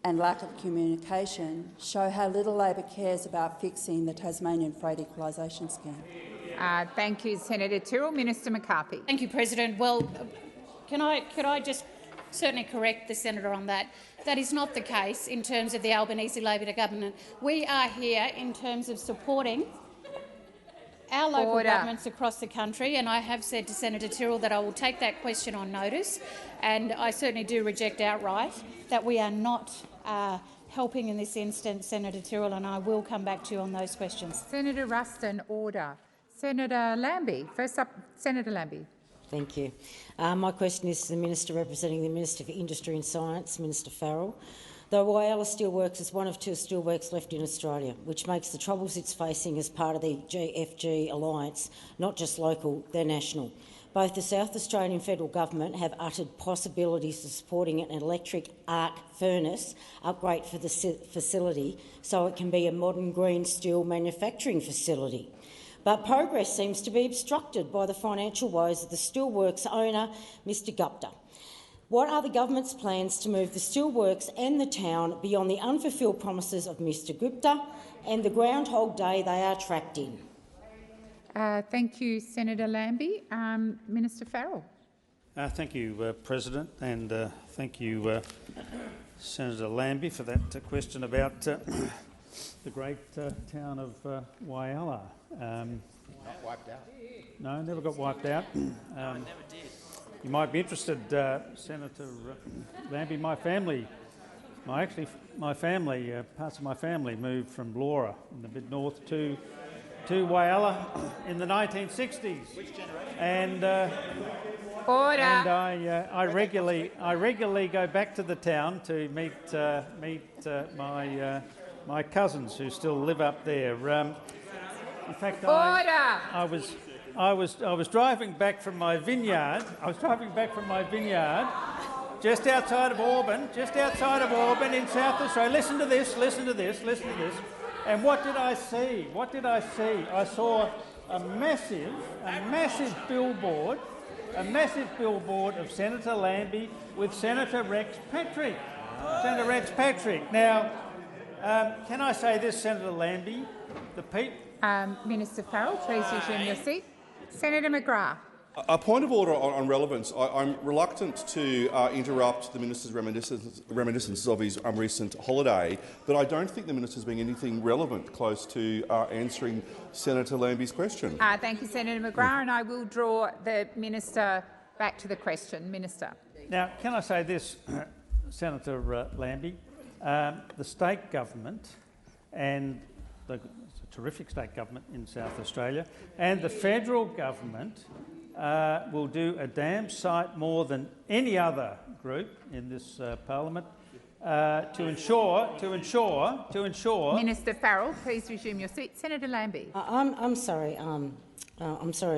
and lack of communication show how little Labor cares about fixing the Tasmanian Freight Equalisation Scheme? Thank you, Senator Tyrrell. Minister McCarthy. Thank you, President. Well, could I just certainly correct the senator on that? That is not the case in terms of the Albanese Labor government. We are here in terms of supporting our local governments across the country, and I have said to Senator Tyrrell that I will take that question on notice, and I certainly do reject outright that we are not helping in this instance, Senator Tyrrell, and I will come back to you on those questions. Senator Ruston, order. Senator Lambie, first up. Senator Lambie. Thank you. My question is to the Minister representing the Minister for Industry and Science, Minister Farrell. The Whyalla Steelworks is one of 2 steelworks left in Australia, which makes the troubles it's facing as part of the GFG alliance not just local, they're national. Both the South Australian federal government have uttered possibilities of supporting an electric arc furnace upgrade for the facility so it can be a modern green steel manufacturing facility. But progress seems to be obstructed by the financial woes of the steelworks owner, Mr Gupta. What are the government's plans to move the steelworks and the town beyond the unfulfilled promises of Mr Gupta and the Groundhog Day they are trapped in? Thank you, Senator Lambie. Minister Farrell. Thank you, President, and thank you, Senator Lambie, for that question about the great town of Whyalla. Not wiped out. No, never got wiped out. Never did. You might be interested, Senator Lambie. My family, parts of my family moved from Blora in the mid-north to Whyalla in the 1960s. Which generation? And order. And I regularly go back to the town to meet my cousins who still live up there. In fact, I was driving back from my vineyard. Just outside of Auburn in South Australia. Listen to this. And what did I see? I saw a massive billboard of Senator Lambie with Senator Rex Patrick. Now, can I say this, Senator Lambie? Minister Farrell, please resume your seat. Senator McGrath. A point of order on relevance. I'm reluctant to interrupt the minister's reminiscences of his recent holiday, but I don't think the minister's being anything relevant close to answering Senator Lambie's question. Thank you, Senator McGrath, and I will draw the minister back to the question. Minister. Now, can I say this, Senator Lambie? The state government and the terrific state government in South Australia and the federal government will do a damn sight more than any other group in this parliament to ensure. Minister Farrell, please resume your seat. Senator Lambie. I'm sorry,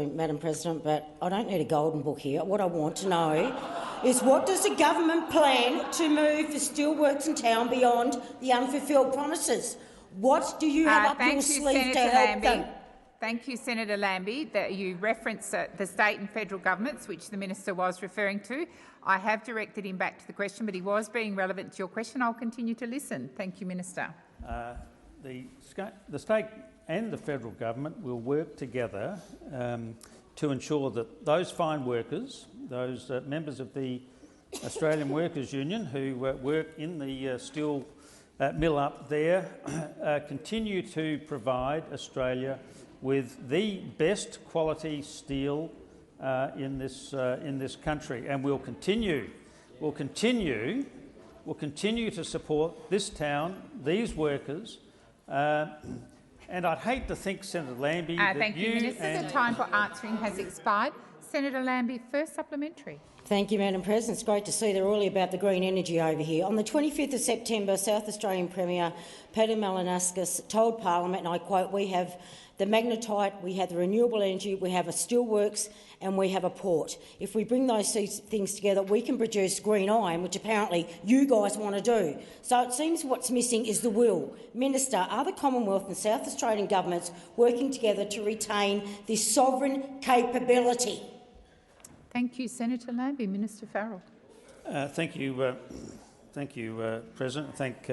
Madam President, but I don't need a golden book here. What I want to know is what does the government plan to move the steelworks in town beyond the unfulfilled promises? What do you have up your sleeve to help them? Thank you, Senator Lambie, that you reference the state and federal governments, which the minister was referring to. I have directed him back to the question, but he was being relevant to your question. I'll continue to listen. Thank you, Minister. The state and the federal government will work together to ensure that those fine workers, those members of the Australian Workers Union who work in the steel mill up there, continue to provide Australia with the best quality steel in this country, and we'll continue to support this town, these workers, and I'd hate to think, Senator Lambie, that thank you, Minister. The time for answering has expired. Senator Lambie, first supplementary. Thank you, Madam President. It's great to see they're all about the green energy over here. On the 25th of September, South Australian Premier Peter Malinauskas told Parliament, and I quote, "We have the magnetite, we have the renewable energy, we have a steelworks and we have a port. If we bring those things together, we can produce green iron, which apparently you guys want to do." So it seems what's missing is the will. Minister, are the Commonwealth and South Australian governments working together to retain this sovereign capability? Thank you, Senator Lambie. Minister Farrell. Thank you, President. Thank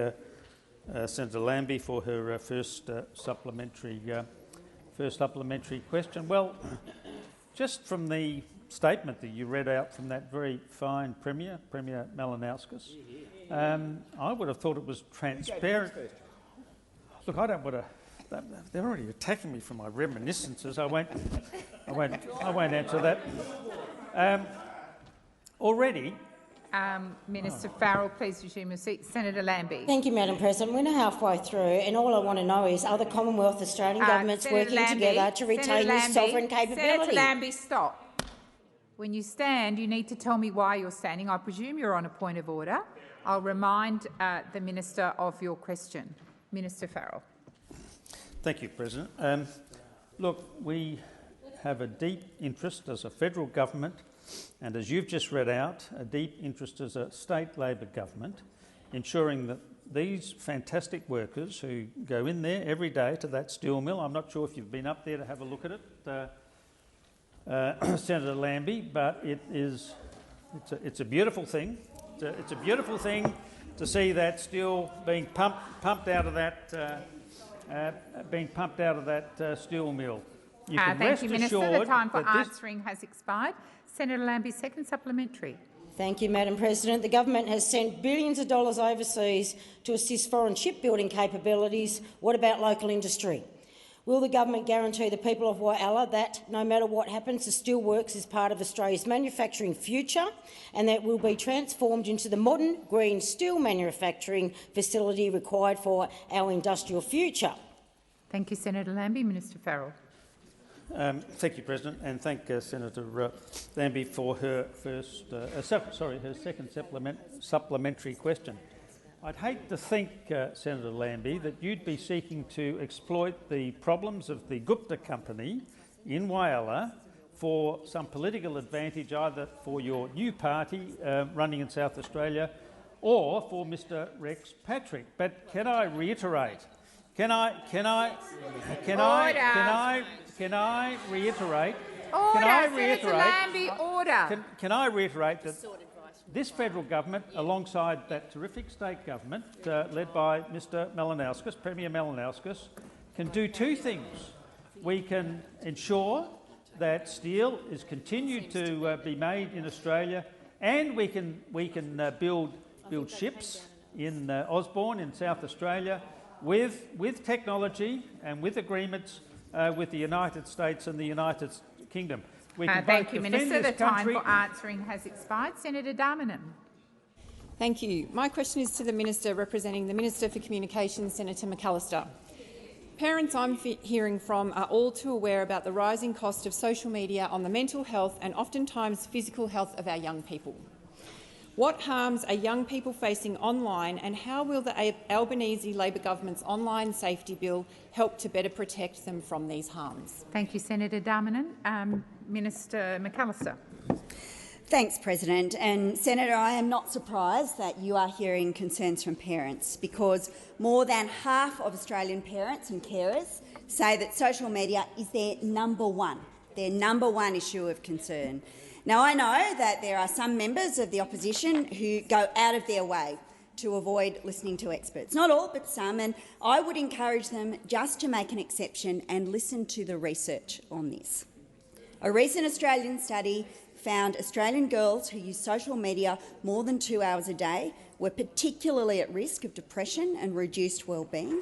Senator Lambie for her first supplementary question. Well, just from the statement that you read out from that very fine Premier Malinauskas, I would have thought it was transparent. Look, I don't want to. They're already attacking me for my reminiscences. I won't answer that. Already. Minister Farrell, please resume your seat. Senator Lambie. Thank you, Madam President. We're now halfway through, and all I want to know is, are the Commonwealth Australian governments working together to retain this sovereign capability? Senator Lambie, stop. When you stand, you need to tell me why you're standing. I presume you're on a point of order. I'll remind the Minister of your question. Minister Farrell. Thank you, President. Look, we have a deep interest as a federal government, and as you've just read out, a deep interest as a state Labor government, ensuring that these fantastic workers who go in there every day to that steel mill — I'm not sure if you've been up there to have a look at it, Senator Lambie, but it's a beautiful thing. It's a beautiful thing to see that steel being pumped out of that steel mill. You can thank rest you, Minister. assured the time for that answering has expired. Senator Lambie, second supplementary. Thank you, Madam President. The government has sent billions of dollars overseas to assist foreign shipbuilding capabilities. What about local industry? Will the government guarantee the people of Whyalla that, no matter what happens, the steelworks is part of Australia's manufacturing future and that will be transformed into the modern green steel manufacturing facility required for our industrial future? Thank you, Senator Lambie. Minister Farrell. Thank you, President, and thank Senator Lambie for her second supplementary question. I'd hate to think, Senator Lambie, that you'd be seeking to exploit the problems of the Gupta Company in Whyalla for some political advantage, either for your new party running in South Australia or for Mr. Rex Patrick. But can I reiterate? Can I reiterate? Can I reiterate that this federal government, alongside that terrific state government led by Mr. Malinauskas, Premier Malinauskas, can do two things. We can ensure that steel is continued to be made in Australia, and we can build ships in Osborne in South Australia with technology and with agreements with the United States and the United Kingdom. We can thank you, Minister. The time for answering has expired. Senator Darmanin. Thank you. My question is to the Minister representing the Minister for Communications, Senator McAllister. Parents I'm hearing from are all too aware about the rising cost of social media on the mental health and oftentimes physical health of our young people. What harms are young people facing online, and how will the Albanese Labor government's online safety bill help to better protect them from these harms? Thank you, Senator Darmanin. Minister McAllister. Thanks, President. And Senator, I am not surprised that you are hearing concerns from parents, because more than half of Australian parents and carers say that social media is their number one issue of concern. Now, I know that there are some members of the opposition who go out of their way to avoid listening to experts. Not all, but some, and I would encourage them just to make an exception and listen to the research on this. A recent Australian study found Australian girls who use social media more than 2 hours a day were particularly at risk of depression and reduced well-being.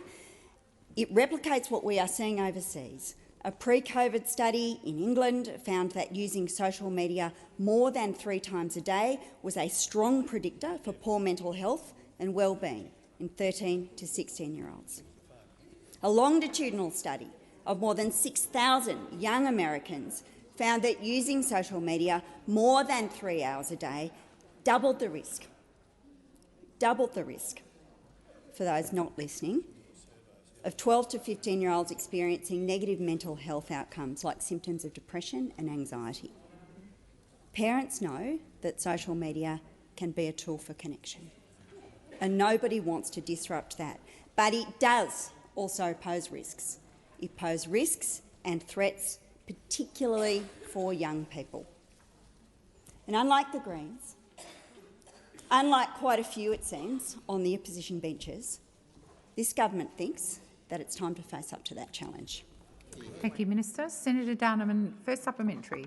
It replicates what we are seeing overseas. A pre-COVID study in England found that using social media more than 3 times a day was a strong predictor for poor mental health and well-being in 13 to 16-year-olds. A longitudinal study of more than 6,000 young Americans found that using social media more than 3 hours a day doubled the risk for those not listening, of 12 to 15-year-olds experiencing negative mental health outcomes like symptoms of depression and anxiety. Parents know that social media can be a tool for connection, and nobody wants to disrupt that. But it does also pose risks. It poses risks and threats, particularly for young people. And unlike the Greens, unlike quite a few, it seems, on the opposition benches, this government thinks that it's time to face up to that challenge. Thank you, Minister. Senator Dahnemann, first supplementary.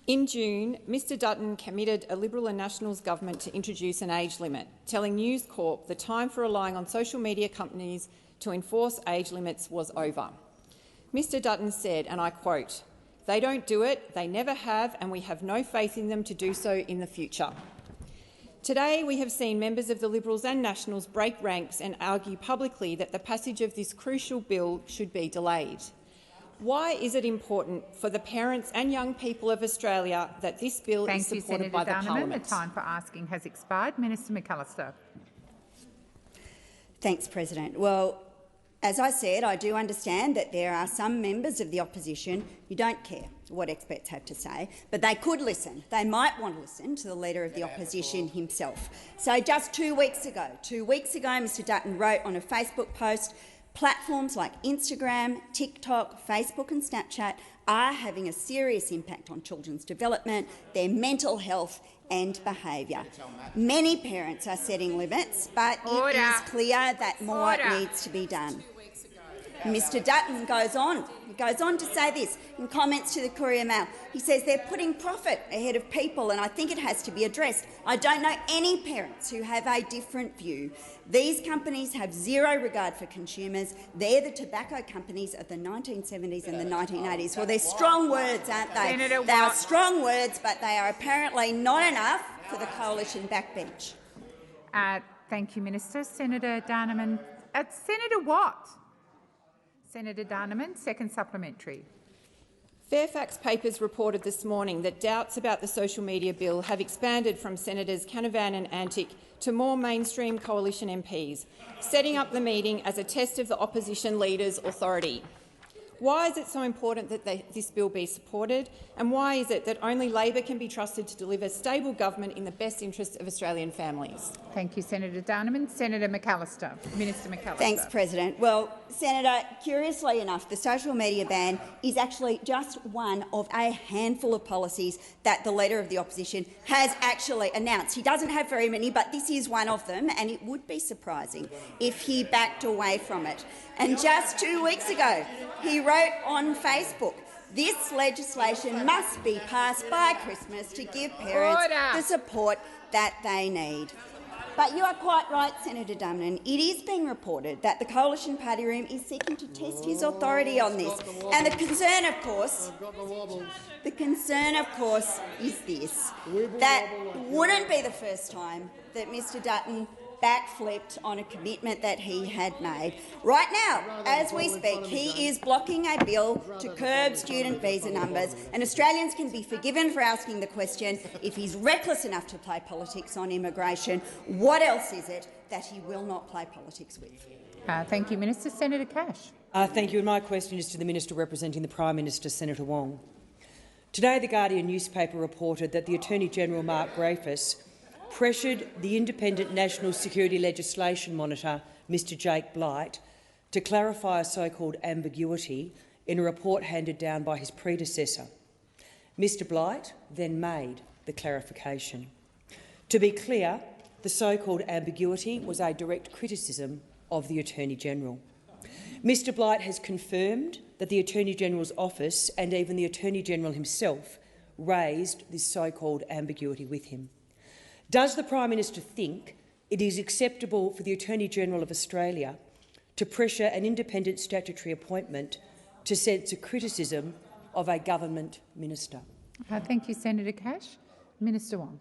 In June, Mr Dutton committed a Liberal and Nationals government to introduce an age limit, telling News Corp the time for relying on social media companies to enforce age limits was over. Mr Dutton said, and I quote, "They don't do it, they never have, and we have no faith in them to do so in the future." Today, we have seen members of the Liberals and Nationals break ranks and argue publicly that the passage of this crucial bill should be delayed. Why is it important for the parents and young people of Australia that this bill is supported by the Parliament? The time for asking has expired. Minister McAllister. Thanks, President. Well, as I said, I do understand that there are some members of the opposition who don't care what experts have to say, but they could listen. They might want to listen to the Leader of the Opposition himself. So just 2 weeks ago, Mr Dutton wrote on a Facebook post, "Platforms like Instagram, TikTok, Facebook and Snapchat are having a serious impact on children's development, their mental health and behaviour. Many parents are setting limits, but it is clear that more needs to be done." Mr Dutton goes on. He goes on to say this in comments to the Courier Mail. He says they're putting profit ahead of people, and I think it has to be addressed. I don't know any parents who have a different view. These companies have zero regard for consumers. They're the tobacco companies of the 1970s and the 1980s. Well, they're strong words, aren't they? They are strong words, but they are apparently not enough for the coalition backbench. Thank you, Minister. Senator Dahnemann. Senator Watt. Senator Dahnemann, second supplementary. Fairfax Papers reported this morning that doubts about the social media bill have expanded from Senators Canavan and Antic to more mainstream coalition MPs, setting up the meeting as a test of the opposition leader's authority. Why is it so important that this bill be supported, and why is it that only Labor can be trusted to deliver stable government in the best interests of Australian families? Thank you, Senator Dahnemann. Senator McAllister. Minister McAllister. Thanks, President. Well, Senator, curiously enough, the social media ban is actually just one of a handful of policies that the Leader of the Opposition has actually announced. He doesn't have very many, but this is one of them, and it would be surprising if he backed away from it. And just 2 weeks ago, he wrote on Facebook, "This legislation must be passed by Christmas to give parents the support that they need." But you are quite right, Senator Dahnemann. It is being reported that the Coalition Party Room is seeking to test his authority on this. And the concern, of course, is this, that wouldn't be the first time that Mr Dutton backflipped on a commitment that he had made. Right now, as we speak, he is blocking a bill to curb student visa numbers, and Australians can be forgiven for asking the question, if he's reckless enough to play politics on immigration, what else is it that he will not play politics with? Thank you, Minister. Senator Cash. Thank you. And my question is to the Minister representing the Prime Minister, Senator Wong. Today, The Guardian newspaper reported that the Attorney-General, Mark Dreyfus, pressured the independent National Security Legislation Monitor, Mr Jake Blight, to clarify a so-called ambiguity in a report handed down by his predecessor. Mr Blight then made the clarification. To be clear, the so-called ambiguity was a direct criticism of the Attorney-General. Mr Blight has confirmed that the Attorney-General's office and even the Attorney-General himself raised this so-called ambiguity with him. Does the Prime Minister think it is acceptable for the Attorney-General of Australia to pressure an independent statutory appointment to censor criticism of a government minister? Thank you, Senator Cash. Minister Wong.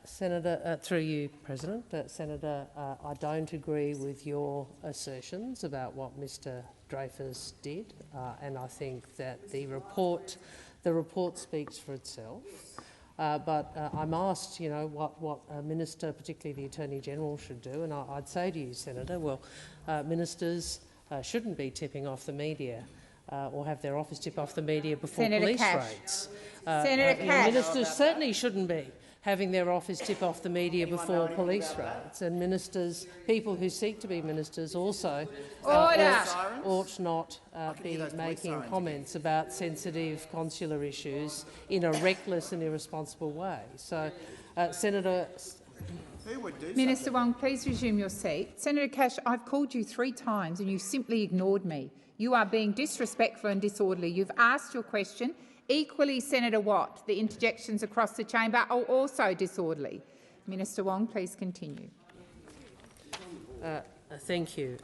Senator, through you, President. Senator, I don't agree with your assertions about what Mr Dreyfus did, and I think that the report speaks for itself. But I'm asked, what a minister, particularly the Attorney-General, should do, and I'd say to you, Senator, well, ministers shouldn't be tipping off the media or have their office tip off the media before Senator police Cash. raids. Senator Cash. Ministers certainly shouldn't be having their office tip off the media before police raids, and ministers, people who seek to be ministers, also ought not be making comments about sensitive consular issues in a reckless and irresponsible way. So, Senator. Minister Wong, please resume your seat. Senator Cash, I've called you 3 times and you simply ignored me. You are being disrespectful and disorderly. You've asked your question. Equally, Senator Watt, the interjections across the chamber are also disorderly. Minister Wong, please continue. Thank you.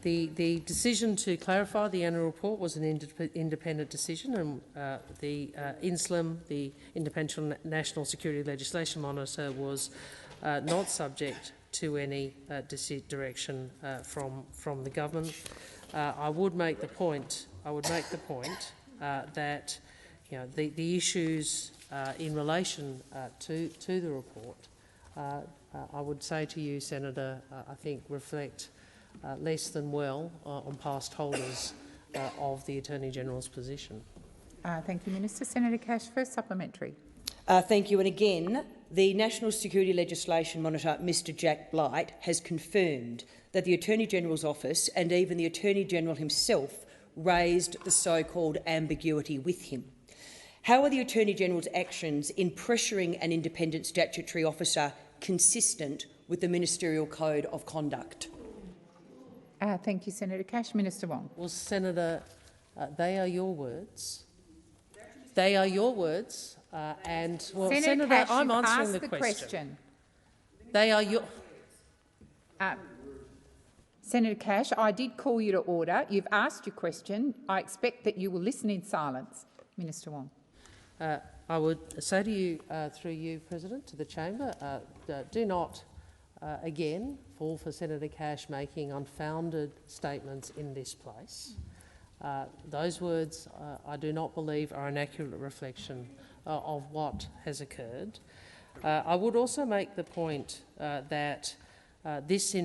The decision to clarify the annual report was an independent decision, and the INSLM, the Independent National Security Legislation Monitor, was not subject to any direction from the government. I would make the point. That the issues in relation to the report, I would say to you, Senator, I think reflect less than well on past holders of the Attorney-General's position. Thank you, Minister. Senator Cash, first supplementary. Thank you. And again, the National Security Legislation Monitor, Mr Jack Blight, has confirmed that the Attorney-General's office and even the Attorney-General himself raised the so-called ambiguity with him. How are the Attorney-General's actions in pressuring an independent statutory officer consistent with the Ministerial Code of Conduct? Thank you, Senator Cash. Minister Wong. Well, Senator, they are your words. They are your words. And, well, Senator, Cash, I'm you've answering asked the the question. They are your... Senator Cash, I did call you to order. You've asked your question. I expect that you will listen in silence. Minister Wong. I would say to you, through you, President, to the chamber, do not, again, fall for Senator Cash making unfounded statements in this place. Those words, I do not believe, are an accurate reflection of what has occurred. I would also make the point that this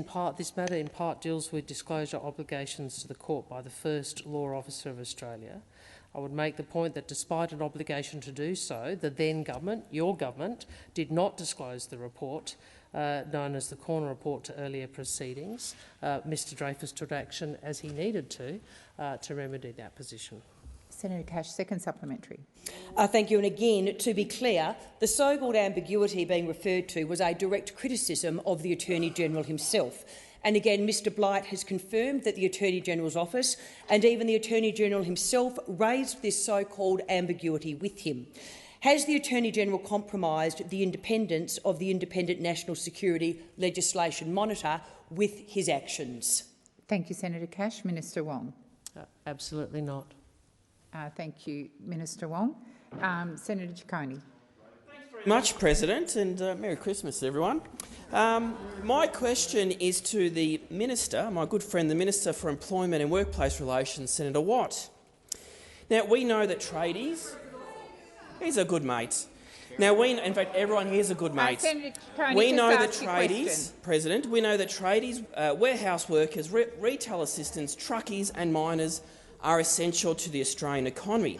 matter in part deals with disclosure obligations to the court by the first law officer of Australia. I would make the point that despite an obligation to do so, the then government, your government, did not disclose the report known as the Corner Report to earlier proceedings. Mr Dreyfus took action as he needed to remedy that position. Senator Cash, second supplementary. Thank you. And again, to be clear, the so-called ambiguity being referred to was a direct criticism of the Attorney-General himself. And again, Mr Blight has confirmed that the Attorney-General's office and even the Attorney-General himself raised this so-called ambiguity with him. Has the Attorney-General compromised the independence of the Independent National Security Legislation Monitor with his actions? Thank you, Senator Cash. Minister Wong. Absolutely not. Thank you, Minister Wong. Senator Ciccone. Thanks very much, President, and Merry Christmas, everyone. My question is to the Minister, my good friend, the Minister for Employment and Workplace Relations, Senator Watt. Now, we know that tradies... He's a good mate. Now, in fact, everyone here is a good mate. We know that tradies, President, we know that tradies, warehouse workers, retail assistants, truckies and miners are essential to the Australian economy.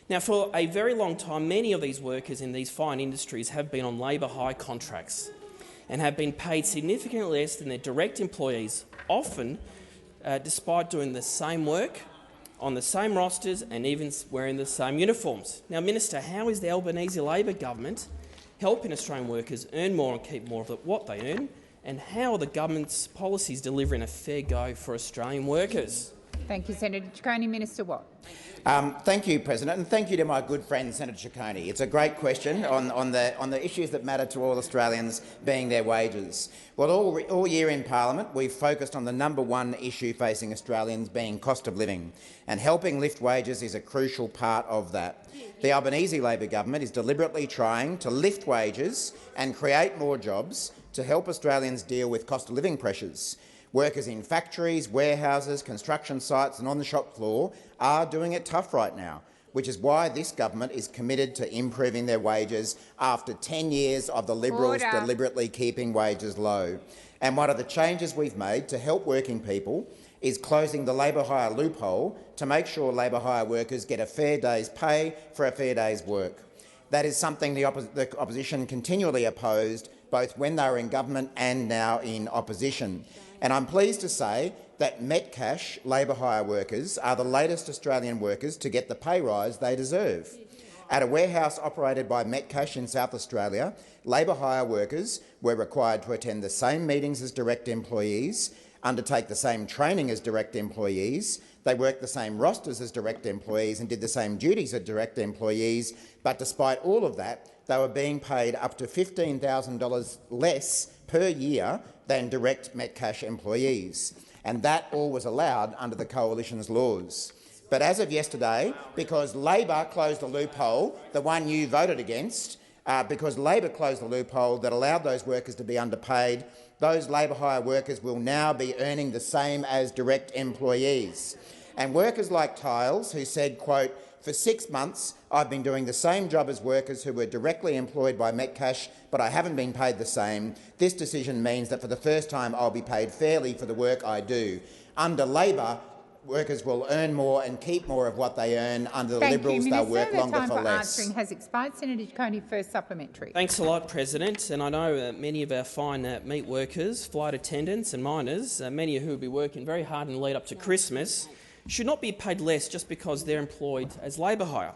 Now, for a very long time, many of these workers in these fine industries have been on labour hire contracts and have been paid significantly less than their direct employees, often despite doing the same work, on the same rosters and even wearing the same uniforms. Now, Minister, how is the Albanese Labor government helping Australian workers earn more and keep more of what they earn, and how are the government's policies delivering a fair go for Australian workers? Thank you, Senator Ciccone. Minister Watt. Thank you, President, and thank you to my good friend Senator Ciccone. It's a great question on the issues that matter to all Australians, being their wages. Well, all year in Parliament, we've focused on the #1 issue facing Australians, being cost of living, and helping lift wages is a crucial part of that. The Albanese Labor government is deliberately trying to lift wages and create more jobs to help Australians deal with cost of living pressures. Workers in factories, warehouses, construction sites and on the shop floor are doing it tough right now, which is why this government is committed to improving their wages after 10 years of the Liberals deliberately keeping wages low. And one of the changes we've made to help working people is closing the labour hire loophole to make sure labour hire workers get a fair day's pay for a fair day's work. That is something the opposition continually opposed, both when they were in government and now in opposition. And I'm pleased to say that Metcash labour hire workers are the latest Australian workers to get the pay rise they deserve. At a warehouse operated by Metcash in South Australia, labour hire workers were required to attend the same meetings as direct employees, undertake the same training as direct employees, they worked the same rosters as direct employees and did the same duties as direct employees, but despite all of that, they were being paid up to $15,000 less per year than direct Metcash employees, and that all was allowed under the Coalition's laws. But as of yesterday, because Labor closed the loophole, the one you voted against, because Labor closed the loophole that allowed those workers to be underpaid, those labour hire workers will now be earning the same as direct employees. And workers like Tiles, who said, quote, "For 6 months I've been doing the same job as workers who were directly employed by Metcash, but I haven't been paid the same. This decision means that for the first time I'll be paid fairly for the work I do." Under Labor, workers will earn more and keep more of what they earn. Under the Liberals, they'll work longer for less. The time for answering has expired. Senator Ciccone, first supplementary. Thanks a lot, President. And I know many of our fine meat workers, flight attendants and miners, many of who will be working very hard in the lead up to Christmas, should not be paid less just because they're employed as labour hire.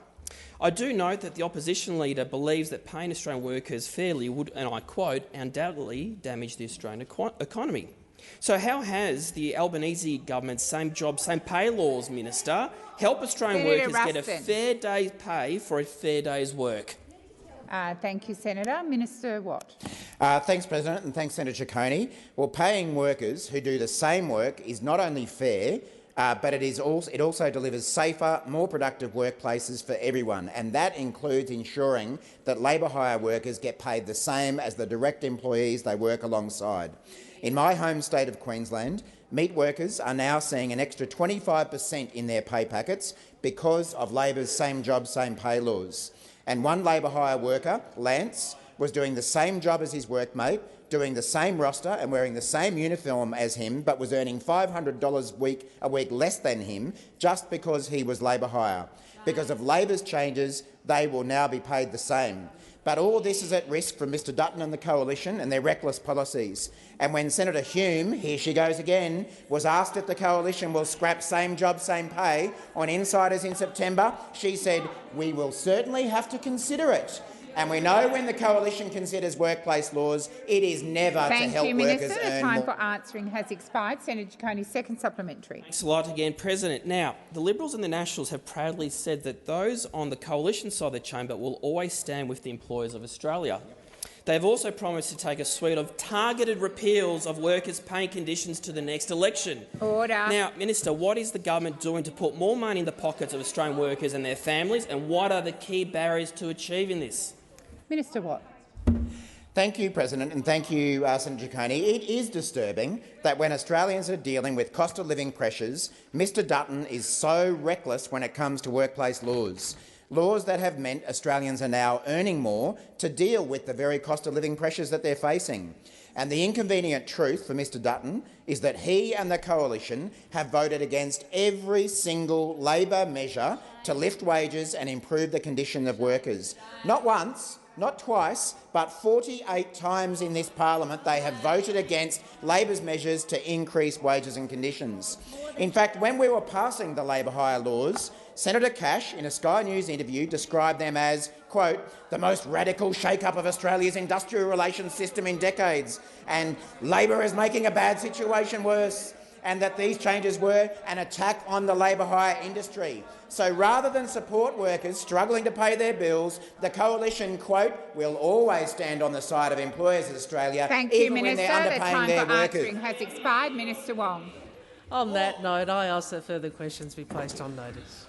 I do note that the opposition leader believes that paying Australian workers fairly would, and I quote, undoubtedly damage the Australian economy. So how has the Albanese government's same job, same pay laws, Minister, help Australian workers get a fair day's pay for a fair day's work? Thank you, Senator. Minister Watt. Thanks, President, and thanks, Senator Ciccone. Well, paying workers who do the same work is not only fair, but it also delivers safer, more productive workplaces for everyone, and that includes ensuring that labour hire workers get paid the same as the direct employees they work alongside. In my home state of Queensland, meat workers are now seeing an extra 25% in their pay packets because of Labor's same job, same pay laws. And one labour hire worker, Lance, was doing the same job as his workmate, doing the same roster and wearing the same uniform as him, but was earning $500 a week less than him just because he was labour hire. Because of Labor's changes, they will now be paid the same. But all this is at risk from Mr Dutton and the Coalition and their reckless policies. And when Senator Hume, here she goes again, was asked if the Coalition will scrap same job, same pay on insiders in September, she said, "We will certainly have to consider it." And we know when the Coalition considers workplace laws, it is never to help workers earn more. Thank you, Minister. The time for answering has expired. Senator Ciccone, second supplementary. Thanks a lot again, President. Now, the Liberals and the Nationals have proudly said that those on the Coalition side of the chamber will always stand with the employers of Australia. They have also promised to take a suite of targeted repeals of workers' pay conditions to the next election. Order. Now, Minister, what is the government doing to put more money in the pockets of Australian workers and their families, and what are the key barriers to achieving this? Minister Watt. Thank you, President, and thank you, Senator Ciccone. It is disturbing that when Australians are dealing with cost of living pressures, Mr Dutton is so reckless when it comes to workplace laws. Laws that have meant Australians are now earning more to deal with the very cost of living pressures that they're facing. And the inconvenient truth for Mr Dutton is that he and the Coalition have voted against every single Labor measure to lift wages and improve the condition of workers. Not once, not twice, but 48 times in this parliament they have voted against Labor's measures to increase wages and conditions. In fact, when we were passing the labour hire laws, Senator Cash, in a Sky News interview, described them as, quote, the most radical shake-up of Australia's industrial relations system in decades, and Labor is making a bad situation worse, and that these changes were an attack on the labour hire industry. So rather than support workers struggling to pay their bills, the coalition, quote, will always stand on the side of employers in Australia, Thank you, even when Minister. they're The underpaying time their for workers. answering has expired. Minister Wong. On that note, I ask that further questions be placed on notice.